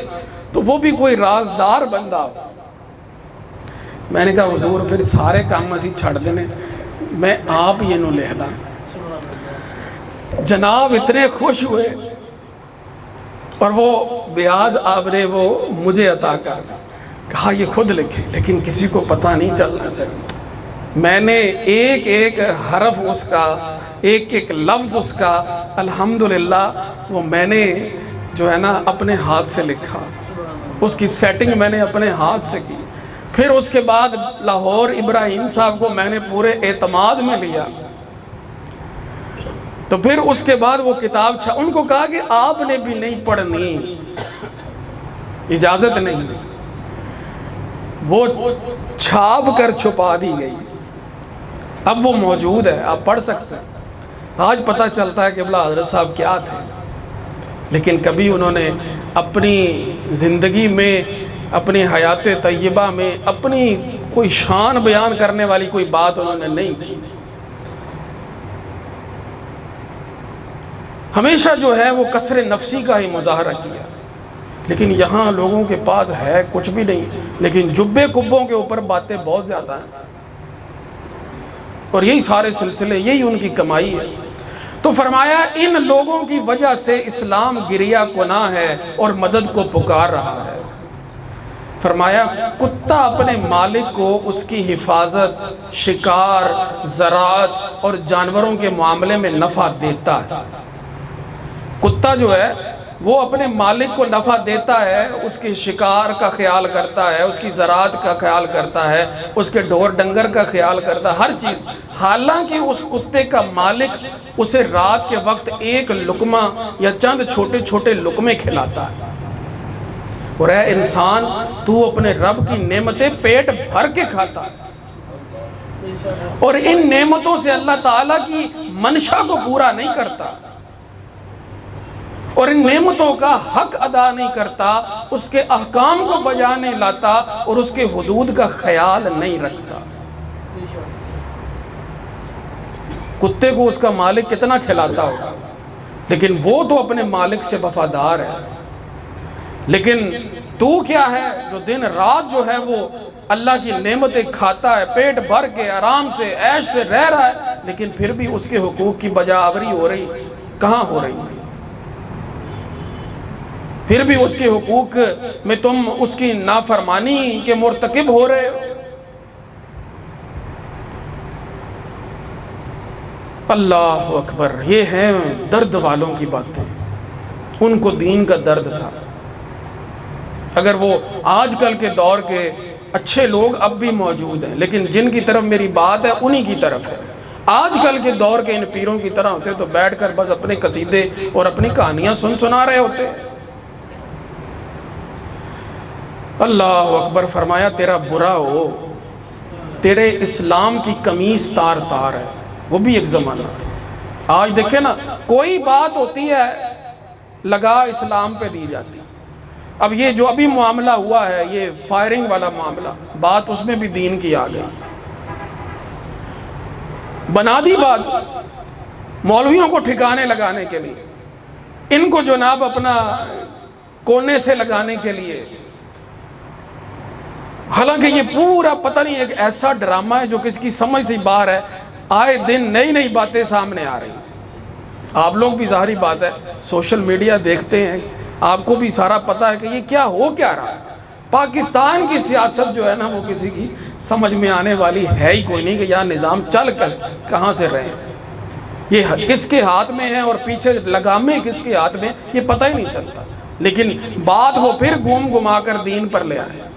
A: تو وہ بھی کوئی رازدار بندہ ہو۔ میں نے کہا حضور پھر سارے کام اسی چھڑ دینے، میں آپ یہ نو لکھ دا۔ جناب اتنے خوش ہوئے اور وہ بیاض آپ نے وہ مجھے عطا کر دی، کہا یہ خود لکھے لیکن کسی کو پتہ نہیں چلنا چاہیے۔ میں نے ایک ایک حرف اس کا، ایک ایک لفظ اس کا الحمدللہ وہ میں نے جو ہے نا اپنے ہاتھ سے لکھا، اس کی سیٹنگ میں نے اپنے ہاتھ سے کی۔ پھر اس کے بعد لاہور ابراہیم صاحب کو میں نے پورے اعتماد میں لیا، تو پھر اس کے بعد وہ کتاب ان کو کہا کہ آپ نے بھی نہیں پڑھنی، اجازت نہیں، وہ چھاپ کر چھپا دی گئی، اب وہ موجود ہے، آپ پڑھ سکتے ہیں۔ آج پتہ چلتا ہے کہ بلا حضرت صاحب کیا تھے، لیکن کبھی انہوں نے اپنی زندگی میں، اپنی حیات طیبہ میں اپنی کوئی شان بیان کرنے والی کوئی بات انہوں نے نہیں کی۔ ہمیشہ جو ہے وہ کسر نفسی کا ہی مظاہرہ کیا، لیکن یہاں لوگوں کے پاس ہے کچھ بھی نہیں، لیکن جبے کبوں کے اوپر باتیں بہت زیادہ ہیں، اور یہی سارے سلسلے، یہی ان کی کمائی ہے۔ تو فرمایا ان لوگوں کی وجہ سے اسلام گریا گناہ ہے اور مدد کو پکار رہا ہے۔ فرمایا کتا اپنے مالک کو اس کی حفاظت، شکار، زراعت اور جانوروں کے معاملے میں نفع دیتا ہے۔ کتا جو ہے وہ اپنے مالک کو نفع دیتا ہے، اس کے شکار کا خیال کرتا ہے، اس کی زراعت کا خیال کرتا ہے، اس کے ڈھور ڈنگر کا خیال کرتا ہے، ہر چیز. حالانکہ اس کتے کا مالک اسے رات کے وقت ایک لقمہ یا چند چھوٹے چھوٹے لقمے کھلاتا ہے. اور اے انسان، تو اپنے رب کی نعمتیں پیٹ بھر کے کھاتا ہے، اور ان نعمتوں سے اللہ تعالیٰ کی منشا کو پورا نہیں کرتا، اور ان نعمتوں کا حق ادا نہیں کرتا، اس کے احکام کو بجا نہیں لاتا، اور اس کے حدود کا خیال نہیں رکھتا. کتے کو اس کا مالک کتنا کھلاتا ہوگا، لیکن وہ تو اپنے مالک سے وفادار ہے. لیکن تو کیا ہے جو دن رات جو ہے وہ اللہ کی نعمتیں کھاتا ہے، پیٹ بھر کے آرام سے عیش سے رہ رہا ہے، لیکن پھر بھی اس کے حقوق کی بجاوری ہو رہی کہاں ہو رہی ہے؟ پھر بھی اس کے حقوق میں تم اس کی نافرمانی کے مرتکب ہو رہے ہو. اللہ اکبر. یہ ہیں درد والوں کی باتیں. ان کو دین کا درد تھا. اگر وہ آج کل کے دور کے اچھے لوگ اب بھی موجود ہیں، لیکن جن کی طرف میری بات ہے انہی کی طرف ہے. آج کل کے دور کے ان پیروں کی طرح ہوتے تو بیٹھ کر بس اپنے قصیدے اور اپنی کہانیاں سنا رہے ہوتے. اللہ اکبر. فرمایا تیرا برا ہو، تیرے اسلام کی قمیص تار تار ہے. وہ بھی ایک زمانہ تھا. آج دیکھیں نا، کوئی بات ہوتی ہے لگا اسلام پہ دی جاتی. اب یہ جو ابھی معاملہ ہوا ہے، یہ فائرنگ والا معاملہ، بات اس میں بھی دین کی آ گئی. بنا دی بات مولویوں کو ٹھکانے لگانے کے لیے، ان کو جناب اپنا کونے سے لگانے کے لیے. حالانکہ یہ پورا پتہ نہیں ایک ایسا ڈرامہ ہے جو کس کی سمجھ سے باہر ہے. آئے دن نئی نئی باتیں سامنے آ رہی ہیں. آپ لوگ بھی ظاہری بات ہے سوشل میڈیا دیکھتے ہیں، آپ کو بھی سارا پتہ ہے کہ یہ کیا ہو کیا رہا ہے. پاکستان کی سیاست جو ہے نا، وہ کسی کی سمجھ میں آنے والی ہے ہی کوئی نہیں کہ یہاں نظام چل کر کہاں سے رہے. یہ کس کے ہاتھ میں ہے اور پیچھے لگامیں کس کے ہاتھ میں، یہ پتہ ہی نہیں چلتا. لیکن بات وہ پھر گھما کر دین پر لے آئے.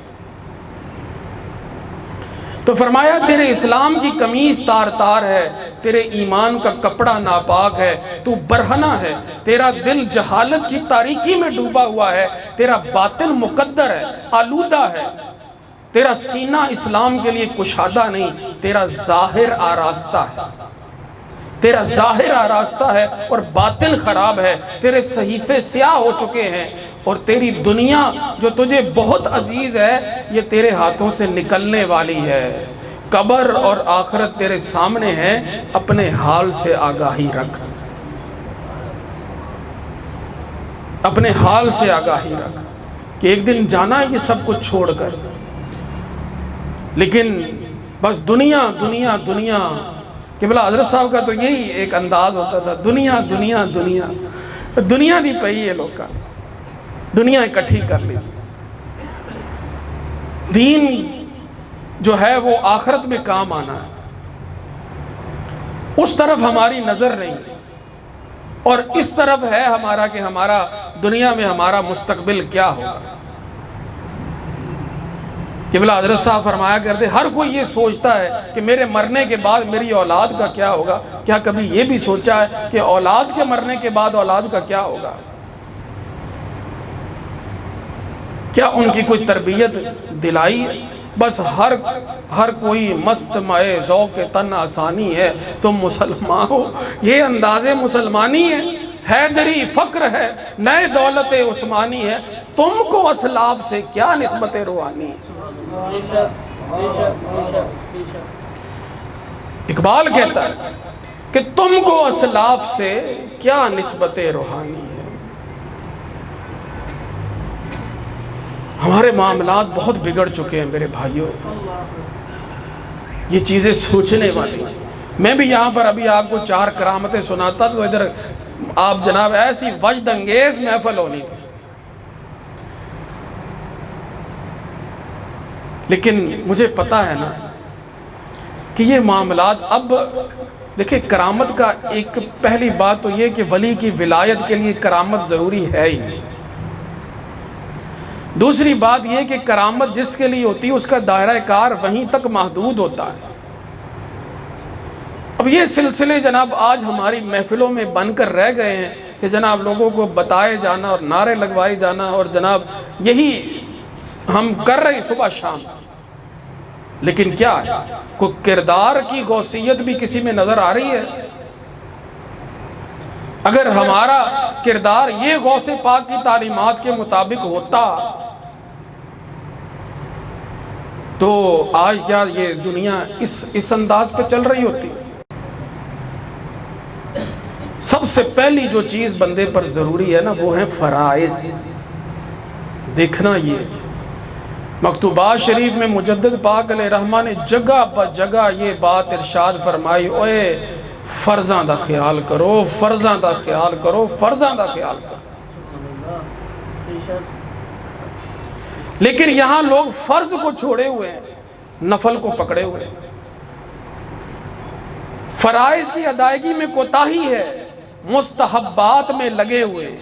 A: تو فرمایا تیرے اسلام کی قمیص تار تار ہے، تیرے ایمان کا کپڑا ناپاک ہے، تو برہنہ ہے، تیرا دل جہالت کی تاریکی میں ڈوبا ہوا ہے، تیرا باطن مقدر ہے، آلودہ ہے، تیرا سینہ اسلام کے لیے کشادہ نہیں، تیرا ظاہر آراستہ ہے. تیرا ظاہر آراستہ ہے اور باطن خراب ہے. تیرے صحیفے سیاہ ہو چکے ہیں، اور تیری دنیا جو تجھے بہت عزیز ہے یہ تیرے ہاتھوں سے نکلنے والی ہے. قبر اور آخرت تیرے سامنے ہے، اپنے حال سے آگاہی رکھ. اپنے حال سے آگاہی رکھ کہ ایک دن جانا ہے یہ سب کچھ چھوڑ کر. لیکن بس دنیا دنیا دنیا. قبلہ حضرت صاحب کا تو یہی ایک انداز ہوتا تھا، دنیا دنیا دنیا. دنیا دی پئی ہے لوگ کا، دنیا اکٹھی کر لی. دین جو ہے وہ آخرت میں کام آنا ہے، اس طرف ہماری نظر نہیں ہے، اور اس طرف ہے ہمارا کہ ہمارا دنیا میں ہمارا مستقبل کیا ہوگا. قبلہ حضرت صاحب فرمایا کرتے ہر کوئی یہ سوچتا ہے کہ میرے مرنے کے بعد میری اولاد کا کیا ہوگا. کیا کبھی یہ بھی سوچا ہے کہ اولاد کے مرنے کے بعد اولاد کا کیا ہوگا؟ کیا ان کی کوئی تربیت دلائی؟ بس ہر کوئی مست مائے ذوق تن آسانی ہے، تم مسلمان ہو. یہ انداز مسلمانی ہے، حیدری فقر ہے، نئے دولت عثمانی ہے. تم کو اسلاف سے کیا نسبت روحانی ہے؟ اقبال کہتا ہے کہ تم کو اسلاف سے کیا نسبت روحانی ہے. ہمارے معاملات بہت بگڑ چکے ہیں میرے بھائیوں. یہ چیزیں سوچنے والی. میں بھی یہاں پر ابھی آپ کو 4 کرامتیں سناتا تو ادھر آپ جناب ایسی وجد انگیز محفل ہونی تھی. لیکن مجھے پتا ہے نا کہ یہ معاملات اب دیکھیں کرامت کا ایک پہلی بات تو یہ کہ ولی کی ولایت کے لیے کرامت ضروری ہے ہی نہیں۔ دوسری بات یہ کہ کرامت جس کے لیے ہوتی ہے اس کا دائرہ کار وہیں تک محدود ہوتا ہے۔ اب یہ سلسلے جناب آج ہماری محفلوں میں بن کر رہ گئے ہیں کہ جناب لوگوں کو بتائے جانا اور نعرے لگوائے جانا، اور جناب یہی ہم کر رہے ہیں صبح شام۔ لیکن کیا ہے کوئی کردار کی غوثیت بھی کسی میں نظر آ رہی ہے؟ اگر ہمارا کردار یہ غوث پاک کی تعلیمات کے مطابق ہوتا تو آج کیا یہ دنیا اس انداز پہ چل رہی ہوتی؟ سب سے پہلی جو چیز بندے پر ضروری ہے نا وہ ہے فرائض دیکھنا۔ یہ مکتوبات شریف میں مجدد پاک علیہ رحمہ نے جگہ بہ جگہ یہ بات ارشاد فرمائی، اوے فرضاں دا خیال کرو، فرضاں دا خیال کرو، فرضاں دا خیال کرو۔ لیکن یہاں لوگ فرض کو چھوڑے ہوئے ہیں، نفل کو پکڑے ہوئے ہیں۔ فرائض کی ادائیگی میں کوتاہی ہے، مستحبات میں لگے ہوئے۔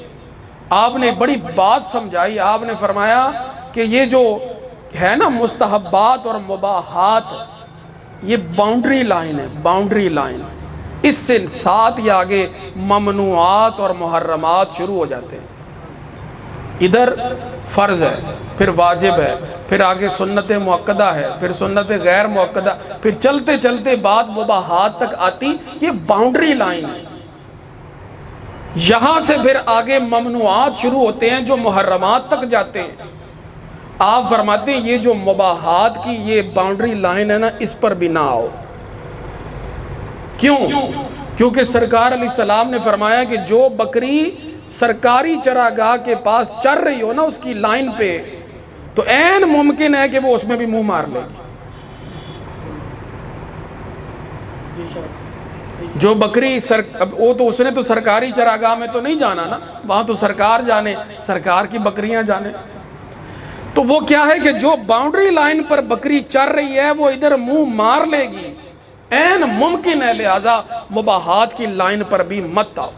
A: آپ نے بڑی بات سمجھائی، آپ نے فرمایا کہ یہ جو ہے نا مستحبات اور مباحات، یہ باؤنڈری لائن ہے، باؤنڈری لائن۔ اس سے ساتھ ہی آگے ممنوعات اور محرمات شروع ہو جاتے ہیں۔ ادھر فرض ہے، پھر واجب ہے، پھر آگے سنت مؤکدہ ہے، پھر سنت غیر مؤکدہ، پھر چلتے چلتے بات مباحات تک آتی۔ یہ باؤنڈری لائن ہے۔ یہاں سے پھر آگے ممنوعات شروع ہوتے ہیں جو محرمات تک جاتے ہیں۔ آپ فرماتے ہیں یہ جو مباحات کی یہ باؤنڈری لائن ہے نا، اس پر بھی نہ آؤ۔ کیوں؟ کیونکہ سرکار علیہ السلام نے فرمایا کہ جو بکری سرکاری چراگاہ کے پاس چر رہی ہو نا اس کی لائن پہ، تو عین ممکن ہے کہ وہ اس میں بھی منہ مار لے گی۔ جو بکری وہ تو اس نے تو سرکاری چراگاہ میں تو نہیں جانا نا، وہاں تو سرکار جانے، سرکار کی بکریاں جانے۔ تو وہ کیا ہے کہ جو باؤنڈری لائن پر بکری چر رہی ہے وہ ادھر منہ مار لے گی، عین ممکن ہے، لہٰذا مباحات کی لائن پر بھی مت آؤ۔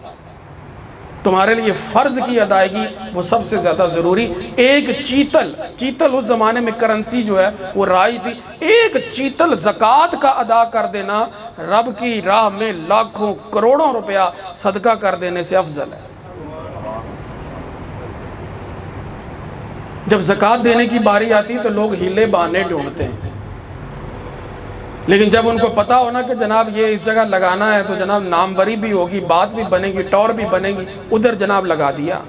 A: تمہارے لیے فرض کی ادائیگی وہ سب سے زیادہ ضروری۔ ایک چیتل اس زمانے میں کرنسی جو ہے وہ رائج تھی، ایک چیتل زکوٰۃ کا ادا کر دینا رب کی راہ میں لاکھوں کروڑوں روپیہ صدقہ کر دینے سے افضل ہے۔ جب زکوٰۃ دینے کی باری آتی تو لوگ ہیلے بہانے ڈھونڈتے ہیں، لیکن جب ان کو پتا ہونا کہ جناب یہ اس جگہ لگانا ہے تو جناب ناموری بھی ہوگی، بات بھی بنے گی، ٹور بھی بنے گی، ادھر جناب لگا دیا۔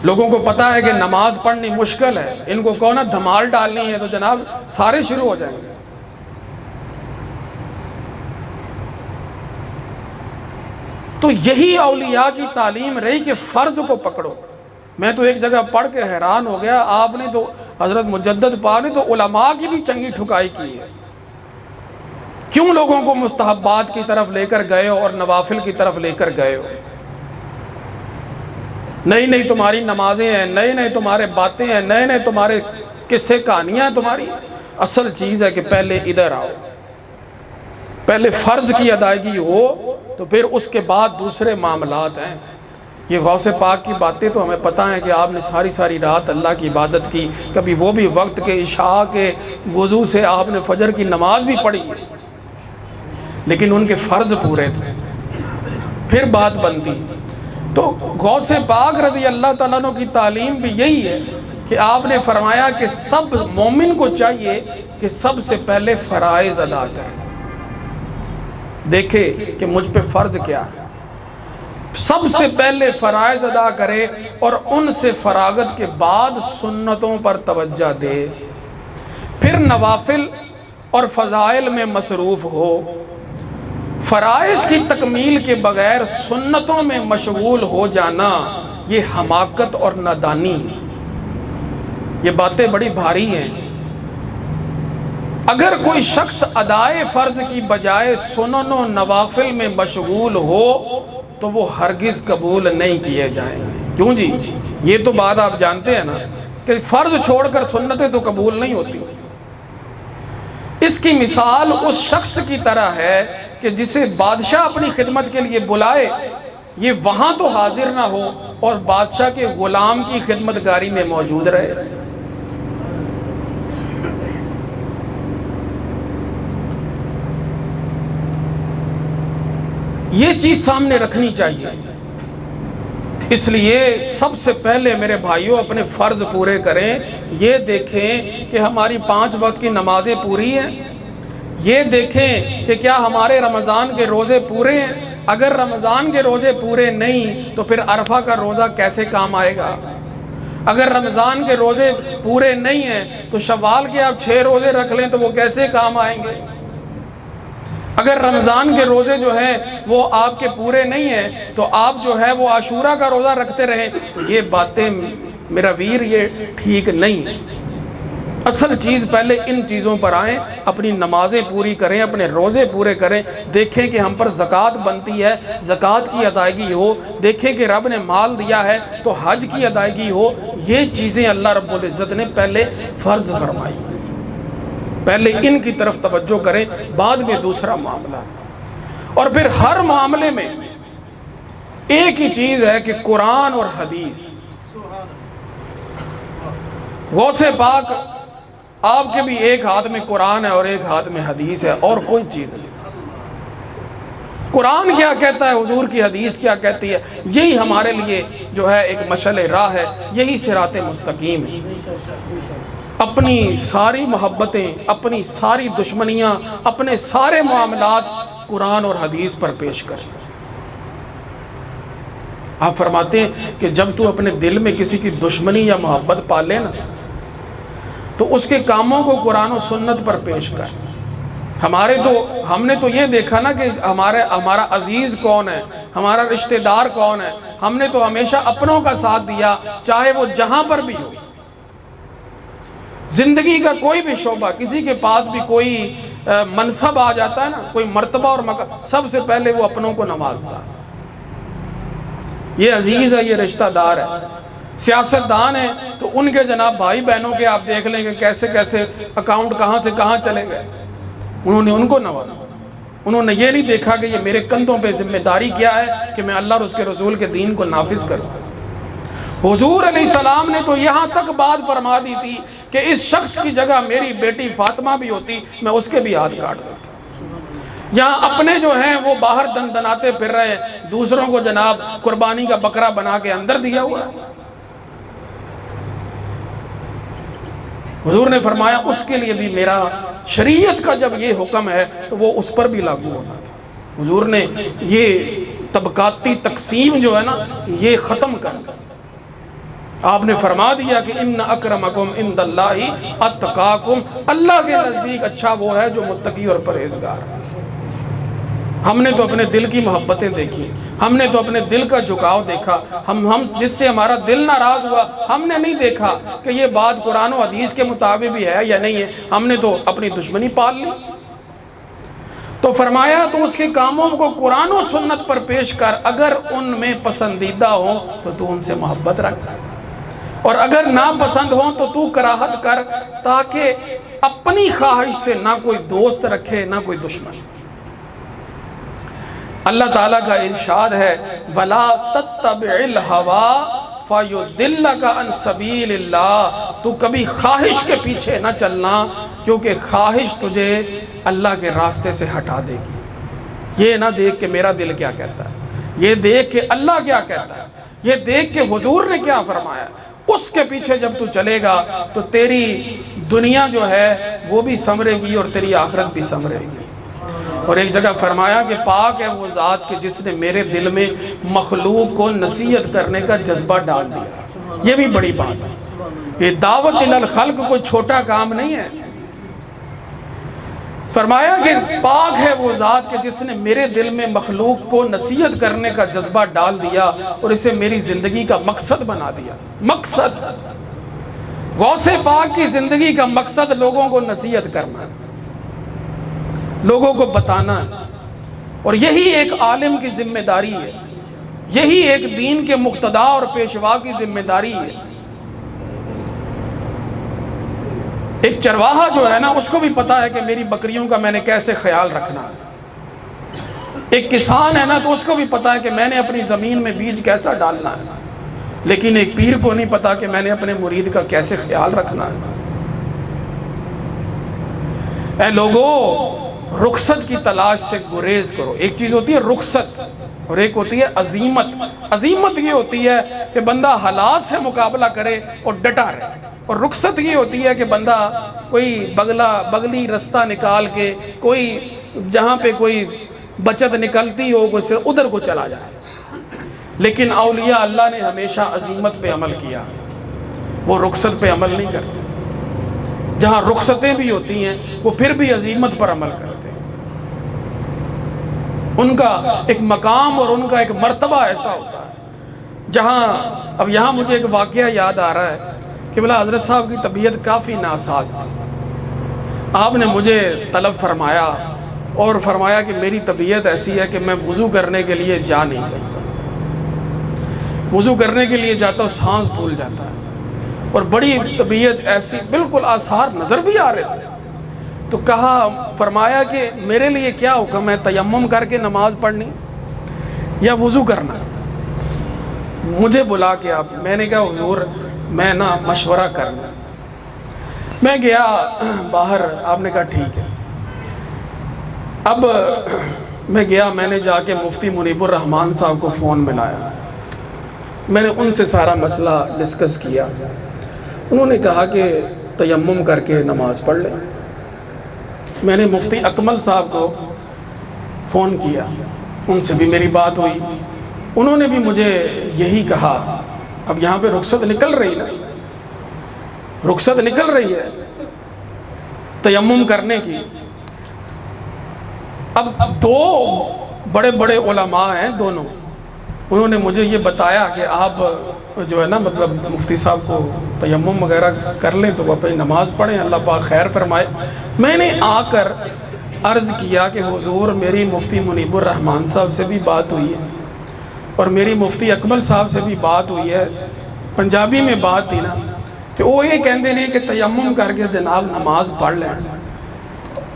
A: لوگوں کو پتا ہے کہ نماز پڑھنی مشکل ہے، ان کو کون دھمال ڈالنی ہے تو جناب سارے شروع ہو جائیں گے۔ تو یہی اولیاء کی تعلیم رہی کہ فرض کو پکڑو۔ میں تو ایک جگہ پڑھ کے حیران ہو گیا، آپ نے تو حضرت مجدد پاک نے تو علماء کی بھی چنگی ٹھکائی کی ہے۔ کیوں لوگوں کو مستحبات کی طرف لے کر گئے ہو اور نوافل کی طرف لے کر گئے ہو؟ نئی نئی تمہاری نمازیں ہیں، نئے نئے تمہارے باتیں ہیں، نئے نئے تمہارے قصے کہانیاں ہیں تمہاری۔ اصل چیز ہے کہ پہلے ادھر آؤ، پہلے فرض کی ادائیگی ہو تو پھر اس کے بعد دوسرے معاملات ہیں۔ یہ غوث پاک کی باتیں تو ہمیں پتہ ہے کہ آپ نے ساری رات اللہ کی عبادت کی، کبھی وہ بھی وقت کے عشاء کے وضو سے آپ نے فجر کی نماز بھی پڑھی ہے، لیکن ان کے فرض پورے تھے، پھر بات بنتی۔ تو غوث پاک رضی اللہ تعالیٰ عنہ کی تعلیم بھی یہی ہے کہ آپ نے فرمایا کہ سب مومن کو چاہیے کہ سب سے پہلے فرائض ادا کرے، دیکھے کہ مجھ پہ فرض کیا ہے، سب سے پہلے فرائض ادا کرے اور ان سے فراغت کے بعد سنتوں پر توجہ دے، پھر نوافل اور فضائل میں مصروف ہو۔ فرائض کی تکمیل کے بغیر سنتوں میں مشغول ہو جانا یہ حماقت اور نادانی ہے۔ یہ باتیں بڑی بھاری ہیں۔ اگر کوئی شخص ادائے فرض کی بجائے سنن و نوافل میں مشغول ہو تو وہ ہرگز قبول نہیں کیے جائیں گے۔ کیوں جی؟ یہ تو بات آپ جانتے ہیں نا کہ فرض چھوڑ کر سنتیں تو قبول نہیں ہوتی۔ اس کی مثال اس شخص کی طرح ہے کہ جسے بادشاہ اپنی خدمت کے لیے بلائے، یہ وہاں تو حاضر نہ ہو اور بادشاہ کے غلام کی خدمت گاری میں موجود رہے۔ یہ چیز سامنے رکھنی چاہیے۔ اس لیے سب سے پہلے میرے بھائیوں اپنے فرض پورے کریں، یہ دیکھیں کہ ہماری 5 وقت کی نمازیں پوری ہیں، یہ دیکھیں کہ کیا ہمارے رمضان کے روزے پورے ہیں۔ اگر رمضان کے روزے پورے نہیں تو پھر عرفہ کا روزہ کیسے کام آئے گا؟ اگر رمضان کے روزے پورے نہیں ہیں تو شوال کے آپ 6 روزے رکھ لیں تو وہ کیسے کام آئیں گے؟ اگر رمضان کے روزے جو ہیں وہ آپ کے پورے نہیں ہیں تو آپ جو ہے وہ عاشورہ کا روزہ رکھتے رہیں، تو یہ باتیں میرا ویر یہ ٹھیک نہیں ہے۔ اصل چیز پہلے ان چیزوں پر آئیں، اپنی نمازیں پوری کریں، اپنے روزے پورے کریں، دیکھیں کہ ہم پر زکوٰۃ بنتی ہے، زکوٰۃ کی ادائیگی ہو، دیکھیں کہ رب نے مال دیا ہے تو حج کی ادائیگی ہو۔ یہ چیزیں اللہ رب العزت نے پہلے فرض فرمائی، پہلے ان کی طرف توجہ کریں، بعد میں دوسرا معاملہ۔ اور پھر ہر معاملے میں ایک ہی چیز ہے کہ قرآن اور حدیث۔ غوث پاک آپ کے بھی ایک ہاتھ میں قرآن ہے اور ایک ہاتھ میں حدیث ہے، اور کوئی چیز نہیں۔ قرآن کیا کہتا ہے، حضور کی حدیث کیا کہتی ہے، یہی ہمارے لیے جو ہے ایک مشعل راہ ہے، یہی صراط مستقیم ہے۔ اپنی ساری محبتیں، اپنی ساری دشمنیاں، اپنے سارے معاملات قرآن اور حدیث پر پیش کریں۔ آپ فرماتے ہیں کہ جب تو اپنے دل میں کسی کی دشمنی یا محبت پالے نا تو اس کے کاموں کو قرآن و سنت پر پیش کر۔ ہم نے تو یہ دیکھا نا کہ ہمارا عزیز کون ہے، ہمارا رشتہ دار کون ہے، ہم نے تو ہمیشہ اپنوں کا ساتھ دیا، چاہے وہ جہاں پر بھی ہو۔ زندگی کا کوئی بھی شعبہ، کسی کے پاس بھی کوئی منصب آ جاتا ہے نا، کوئی مرتبہ اور مقام، سب سے پہلے وہ اپنوں کو نوازتا ہے۔ یہ عزیز ہے، یہ رشتہ دار ہے۔ سیاستدان ہیں تو ان کے جناب بھائی بہنوں کے آپ دیکھ لیں کہ کیسے کیسے اکاؤنٹ کہاں سے کہاں چلے گئے، انہوں نے ان کو نوازا۔ انہوں نے یہ نہیں دیکھا کہ یہ میرے کندھوں پہ ذمہ داری کیا ہے کہ میں اللہ اور اس کے رسول کے دین کو نافذ کروں۔ حضور علیہ السلام نے تو یہاں تک بات فرما دی تھی کہ اس شخص کی جگہ میری بیٹی فاطمہ بھی ہوتی میں اس کے بھی ہاتھ کاٹ دیتا۔ یہاں اپنے جو ہیں وہ باہر دن دناتے پھر رہے ہیں، دوسروں کو جناب قربانی کا بکرا بنا کے اندر دیا ہوا ہے۔ حضور نے فرمایا اس کے لیے بھی میرا شریعت کا جب یہ حکم ہے تو وہ اس پر بھی لاگو ہونا تھا۔ حضور نے یہ طبقاتی تقسیم جو ہے نا یہ ختم کر دی۔ آپ نے فرما دیا کہ ان اکرمکم عند اللہ اتقاکم، اللہ کے نزدیک اچھا وہ ہے جو متقی اور پرہیزگار ہے۔ ہم نے تو اپنے دل کی محبتیں دیکھی، ہم نے تو اپنے دل کا جھکاؤ دیکھا، ہم جس سے ہمارا دل ناراض ہوا، ہم نے نہیں دیکھا کہ یہ بات قرآن و حدیث کے مطابق بھی ہے یا نہیں ہے، ہم نے تو اپنی دشمنی پال لی۔ تو فرمایا تو اس کے کاموں کو قرآن و سنت پر پیش کر، اگر ان میں پسندیدہ ہوں تو ان سے محبت رکھ، اور اگر ناپسند ہوں تو تو کراہت کر، تاکہ اپنی خواہش سے نہ کوئی دوست رکھے نہ کوئی دشمن۔ اللہ تعالیٰ کا ارشاد ہے وَلَا تَتَّبِعِ الْهَوَىٰ فَيُضِلَّكَ عَنْ سَبِيلِ اللَّهِ، تو کبھی خواہش کے پیچھے نہ چلنا کیونکہ خواہش تجھے اللہ کے راستے سے ہٹا دے گی۔ یہ نہ دیکھ کہ میرا دل کیا کہتا ہے، یہ دیکھ کہ اللہ کیا کہتا ہے، یہ دیکھ کہ حضور نے کیا فرمایا۔ اس کے پیچھے جب تو چلے گا تو تیری دنیا جو ہے وہ بھی سنورے گی اور تیری آخرت بھی سنورے گی۔ اور ایک جگہ فرمایا کہ پاک ہے وہ ذات کہ جس نے میرے دل میں مخلوق کو نصیحت کرنے کا جذبہ ڈال دیا۔ یہ بھی بڑی بات ہے، یہ دعوت الی الخلق کوئی چھوٹا کام نہیں ہے۔ فرمایا کہ پاک ہے وہ ذات کہ جس نے میرے دل میں مخلوق کو نصیحت کرنے کا جذبہ ڈال دیا اور اسے میری زندگی کا مقصد بنا دیا۔ مقصد غوث پاک کی زندگی کا مقصد لوگوں کو نصیحت کرنا ہے، لوگوں کو بتانا ہے، اور یہی ایک عالم کی ذمہ داری ہے، یہی ایک دین کے مقتدا اور پیشوا کی ذمہ داری ہے۔ ایک چرواہا جو ہے نا اس کو بھی پتا ہے کہ میری بکریوں کا میں نے کیسے خیال رکھنا ہے، ایک کسان ہے نا تو اس کو بھی پتا ہے کہ میں نے اپنی زمین میں بیج کیسا ڈالنا ہے، لیکن ایک پیر کو نہیں پتا کہ میں نے اپنے مرید کا کیسے خیال رکھنا ہے۔ اے لوگو، رخصت کی تلاش سے گریز کرو۔ ایک چیز ہوتی ہے رخصت اور ایک ہوتی ہے عزیمت۔ عزیمت یہ ہوتی ہے کہ بندہ حالات سے مقابلہ کرے اور ڈٹا رہے، اور رخصت یہ ہوتی ہے کہ بندہ کوئی بغلی رستہ نکال کے، کوئی جہاں پہ کوئی بچت نکلتی ہو کوئی ادھر کو چلا جائے۔ لیکن اولیاء اللہ نے ہمیشہ عزیمت پہ عمل کیا، وہ رخصت پہ عمل نہیں کرتے۔ جہاں رخصتیں بھی ہوتی ہیں وہ پھر بھی عزیمت پر عمل کرتے ہیں۔ ان کا ایک مقام اور ان کا ایک مرتبہ ایسا ہوتا ہے جہاں، اب یہاں مجھے ایک واقعہ یاد آ رہا ہے کہ بلا حضرت صاحب کی طبیعت کافی ناساز تھی۔ آپ نے مجھے طلب فرمایا اور فرمایا کہ میری طبیعت ایسی ہے کہ میں وضو کرنے کے لیے جا نہیں سکتا، وضو کرنے کے لیے جاتا ہوں سانس بھول جاتا ہے، اور بڑی طبیعت ایسی، بالکل آثار نظر بھی آ رہے تھے۔ تو کہا، فرمایا کہ میرے لیے کیا حکم ہے، تیمم کر کے نماز پڑھنی یا وضو کرنا؟ مجھے بلا کے آپ، میں نے کہا حضور میں نا مشورہ کرنا۔ میں گیا باہر، آپ نے کہا ٹھیک ہے۔ اب میں گیا، میں نے جا کے مفتی منیب الرحمان صاحب کو فون ملایا، میں نے ان سے سارا مسئلہ ڈسکس کیا۔ انہوں نے کہا کہ تیمم کر کے نماز پڑھ لیں۔ میں نے مفتی اکمل صاحب کو فون کیا، ان سے بھی میری بات ہوئی، انہوں نے بھی مجھے یہی کہا۔ اب یہاں پہ رخصت نکل رہی نا، رخصت نکل رہی ہے تیمم کرنے کی۔ اب دو بڑے بڑے علماء ہیں دونوں، انہوں نے مجھے یہ بتایا کہ آپ جو ہے نا مطلب مفتی صاحب کو تیمم وغیرہ کر لیں تو وہ اپنی نماز پڑھیں، اللہ پاک خیر فرمائے۔ میں نے آ کر عرض کیا کہ حضور میری مفتی منیب الرحمان صاحب سے بھی بات ہوئی ہے اور میری مفتی اکمل صاحب سے بھی بات ہوئی ہے، پنجابی میں بات تھی نا، کہ وہ یہ کہندے نہیں کہ تیمم کر کے جناب نماز پڑھ لیں۔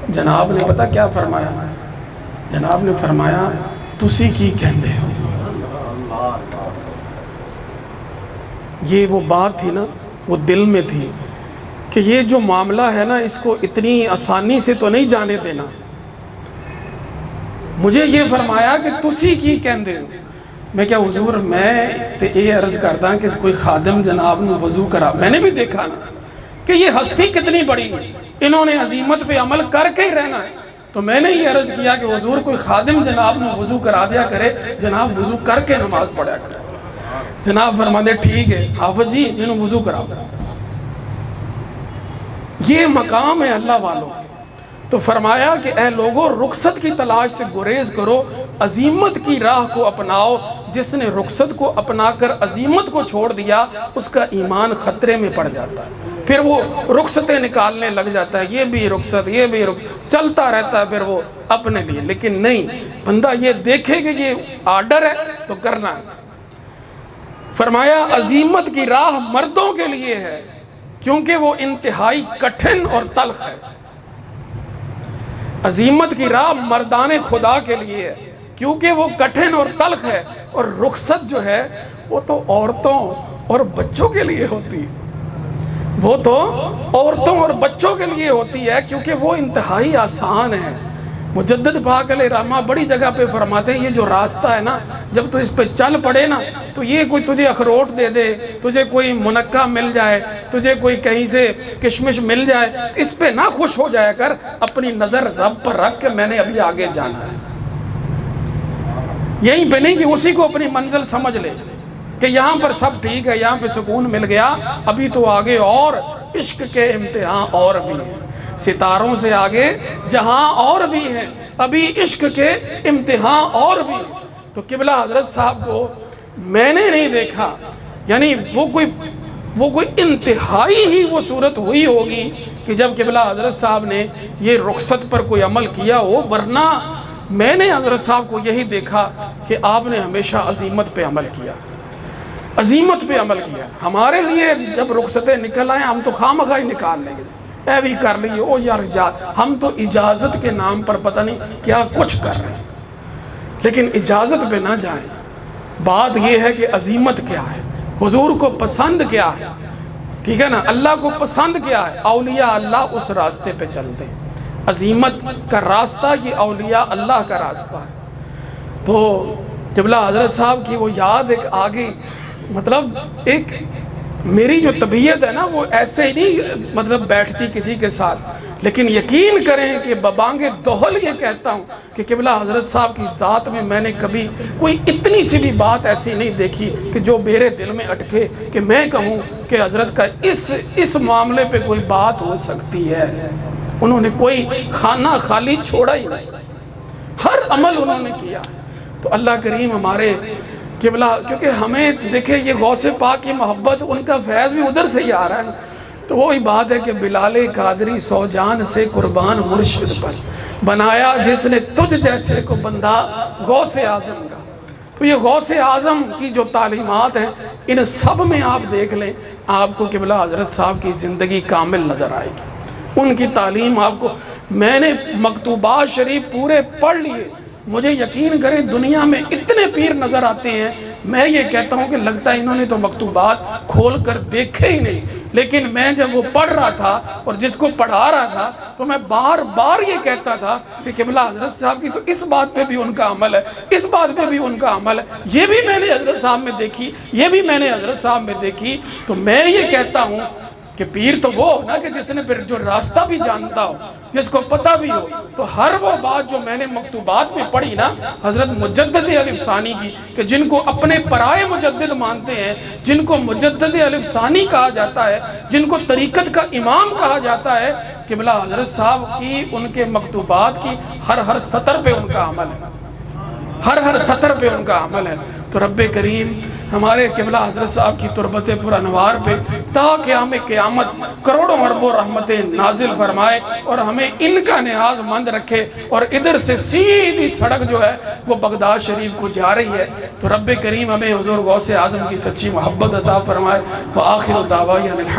A: جناب نے پتہ کیا فرمایا؟ جناب نے فرمایا تسی کی کہندے ہو۔ یہ وہ بات تھی نا، وہ دل میں تھی کہ یہ جو معاملہ ہے نا اس کو اتنی آسانی سے تو نہیں جانے دینا۔ مجھے یہ فرمایا کہ تسی کی کہندے ہو۔ میں کیا حضور میں تے یہ عرض کرتا کہ کوئی خادم جناب نے وضو کرا، میں نے بھی دیکھا نا کہ یہ ہستی کتنی بڑی ہے، انہوں نے عظیمت پہ عمل کر کے ہی رہنا ہے، تو میں نے یہ عرض کیا کہ حضور کوئی خادم جناب نے وضو کرا دیا کرے، جناب وضو کر کے نماز پڑھا کرے۔ جناب فرماتے ٹھیک ہے حافظ جی میں نے وضو کرا۔ یہ مقام ہے اللہ والوں کے۔ تو فرمایا کہ اے لوگوں رخصت کی تلاش سے گریز کرو، عظیمت کی راہ کو اپناؤ۔ جس نے رخصت کو اپنا کر عظیمت کو چھوڑ دیا اس کا ایمان خطرے میں پڑ جاتا ہے، پھر وہ رخصتیں نکالنے لگ جاتا ہے، یہ بھی رخصت یہ بھی رخصت، چلتا رہتا ہے پھر وہ اپنے لیے۔ لیکن نہیں، بندہ یہ دیکھے کہ یہ آرڈر ہے تو کرنا ہے۔ فرمایا عظیمت کی راہ مردوں کے لیے ہے کیونکہ وہ انتہائی کٹھن اور تلخ ہے۔ عظیمت کی راہ مردان خدا کے لیے ہے کیونکہ وہ کٹھن اور تلخ ہے، اور رخصت جو ہے وہ تو عورتوں اور بچوں کے لیے ہوتی ہے، وہ تو عورتوں اور بچوں کے لیے ہوتی ہے کیونکہ وہ انتہائی آسان ہے۔ مجدد پاک علیہ رحمہ بڑی جگہ پہ فرماتے ہیں یہ جو راستہ ہے نا جب تو اس پہ چل پڑے نا تو یہ کوئی تجھے اخروٹ دے دے، تجھے کوئی منقع مل جائے، تجھے کوئی کہیں سے کشمش مل جائے، اس پہ نہ خوش ہو جایا کر، اپنی نظر رب پر رکھ کے میں نے ابھی آگے جانا ہے۔ یہیں پہ نہیں کہ اسی کو اپنی منزل سمجھ لے کہ یہاں پر سب ٹھیک ہے، یہاں پہ سکون مل گیا، ابھی تو آگے اور عشق کے امتحان اور بھی ہیں، ستاروں سے آگے جہاں اور بھی ہیں، ابھی عشق کے امتحان اور بھی ہیں۔ تو قبلہ حضرت صاحب کو میں نے نہیں دیکھا، یعنی وہ کوئی انتہائی ہی وہ صورت ہوئی ہوگی کہ جب قبلہ حضرت صاحب نے یہ رخصت پر کوئی عمل کیا ہو، ورنہ میں نے حضرت صاحب کو یہی دیکھا کہ آپ نے ہمیشہ عظیمت پہ عمل کیا، عظیمت پہ عمل کیا۔ ہمارے لیے جب رخصتیں نکل آئیں ہم تو خواہ مخواہ ہی نکال لیں گے، اے بھی کر لیے، او یار ہم تو اجازت کے نام پر پتہ نہیں کیا کچھ کر رہے ہیں، لیکن اجازت پہ نہ جائیں۔ بات یہ ہے کہ عظیمت کیا ہے، حضور کو پسند کیا ہے، ٹھیک ہے نا، اللہ کو پسند کیا ہے، اولیاء اللہ اس راستے پہ چلتے ہیں۔ عظیمت کا راستہ یہ اولیاء اللہ کا راستہ ہے۔ تو قبلہ حضرت صاحب کی وہ یاد ایک آگے، مطلب ایک میری جو طبیعت ہے نا وہ ایسے ہی نہیں مطلب بیٹھتی کسی کے ساتھ، لیکن یقین کریں کہ ببانگ دوہل یہ کہتا ہوں کہ قبلہ حضرت صاحب کی ذات میں میں نے کبھی کوئی اتنی سی بھی بات ایسی نہیں دیکھی کہ جو میرے دل میں اٹکے کہ میں کہوں کہ حضرت کا اس معاملے پہ کوئی بات ہو سکتی ہے۔ انہوں نے کوئی خانہ خالی چھوڑا ہی نہیں، ہر عمل انہوں نے کیا۔ تو اللہ کریم ہمارے قبلہ، کیونکہ ہمیں دیکھیں یہ غوث پاک کی محبت، ان کا فیض بھی ادھر سے ہی آ رہا ہے نا، تو وہی بات ہے کہ بلال قادری سو جان سے قربان مرشد پر، بنایا جس نے تجھ جیسے کو بندہ غوث اعظم کا۔ تو یہ غوث اعظم کی جو تعلیمات ہیں ان سب میں آپ دیکھ لیں، آپ کو قبلہ حضرت صاحب کی زندگی کامل نظر آئے گی۔ ان کی تعلیم آپ کو، میں نے مکتوبات شریف پورے پڑھ لیے، مجھے یقین کریں دنیا میں اتنے پیر نظر آتے ہیں، میں یہ کہتا ہوں کہ لگتا ہے انہوں نے تو مکتوبات کھول کر دیکھے ہی نہیں، لیکن میں جب وہ پڑھ رہا تھا اور جس کو پڑھا رہا تھا تو میں بار بار یہ کہتا تھا کہ قبلہ حضرت صاحب کی تو اس بات پہ بھی ان کا عمل ہے، اس بات پہ بھی ان کا عمل ہے، یہ بھی میں نے حضرت صاحب میں دیکھی، یہ بھی میں نے حضرت صاحب میں دیکھی۔ تو میں یہ کہتا ہوں کہ پیر تو وہ نا کہ جس نے پھر جو راستہ بھی جانتا ہو، جس کو پتہ بھی ہو۔ تو ہر وہ بات جو میں نے مکتوبات میں پڑھی نا حضرت مجدد الف ثانی کی، کہ جن کو اپنے پرائے مجدد مانتے ہیں، جن کو مجدد الف ثانی کہا جاتا ہے، جن کو طریقت کا امام کہا جاتا ہے، قبلہ حضرت صاحب کی ان کے مکتوبات کی ہر سطر پہ ان کا عمل ہے، ہر سطر پہ ان کا عمل ہے۔ تو رب کریم ہمارے قبلہ حضرت صاحب کی تربت پر انوار پہ تا قیام قیامت کروڑوں اربوں رحمتیں نازل فرمائے اور ہمیں ان کا نیاز مند رکھے، اور ادھر سے سیدھی سڑک جو ہے وہ بغداد شریف کو جا رہی ہے۔ تو رب کریم ہمیں حضور غوث اعظم کی سچی محبت عطا فرمائے۔ وآخر دعوانا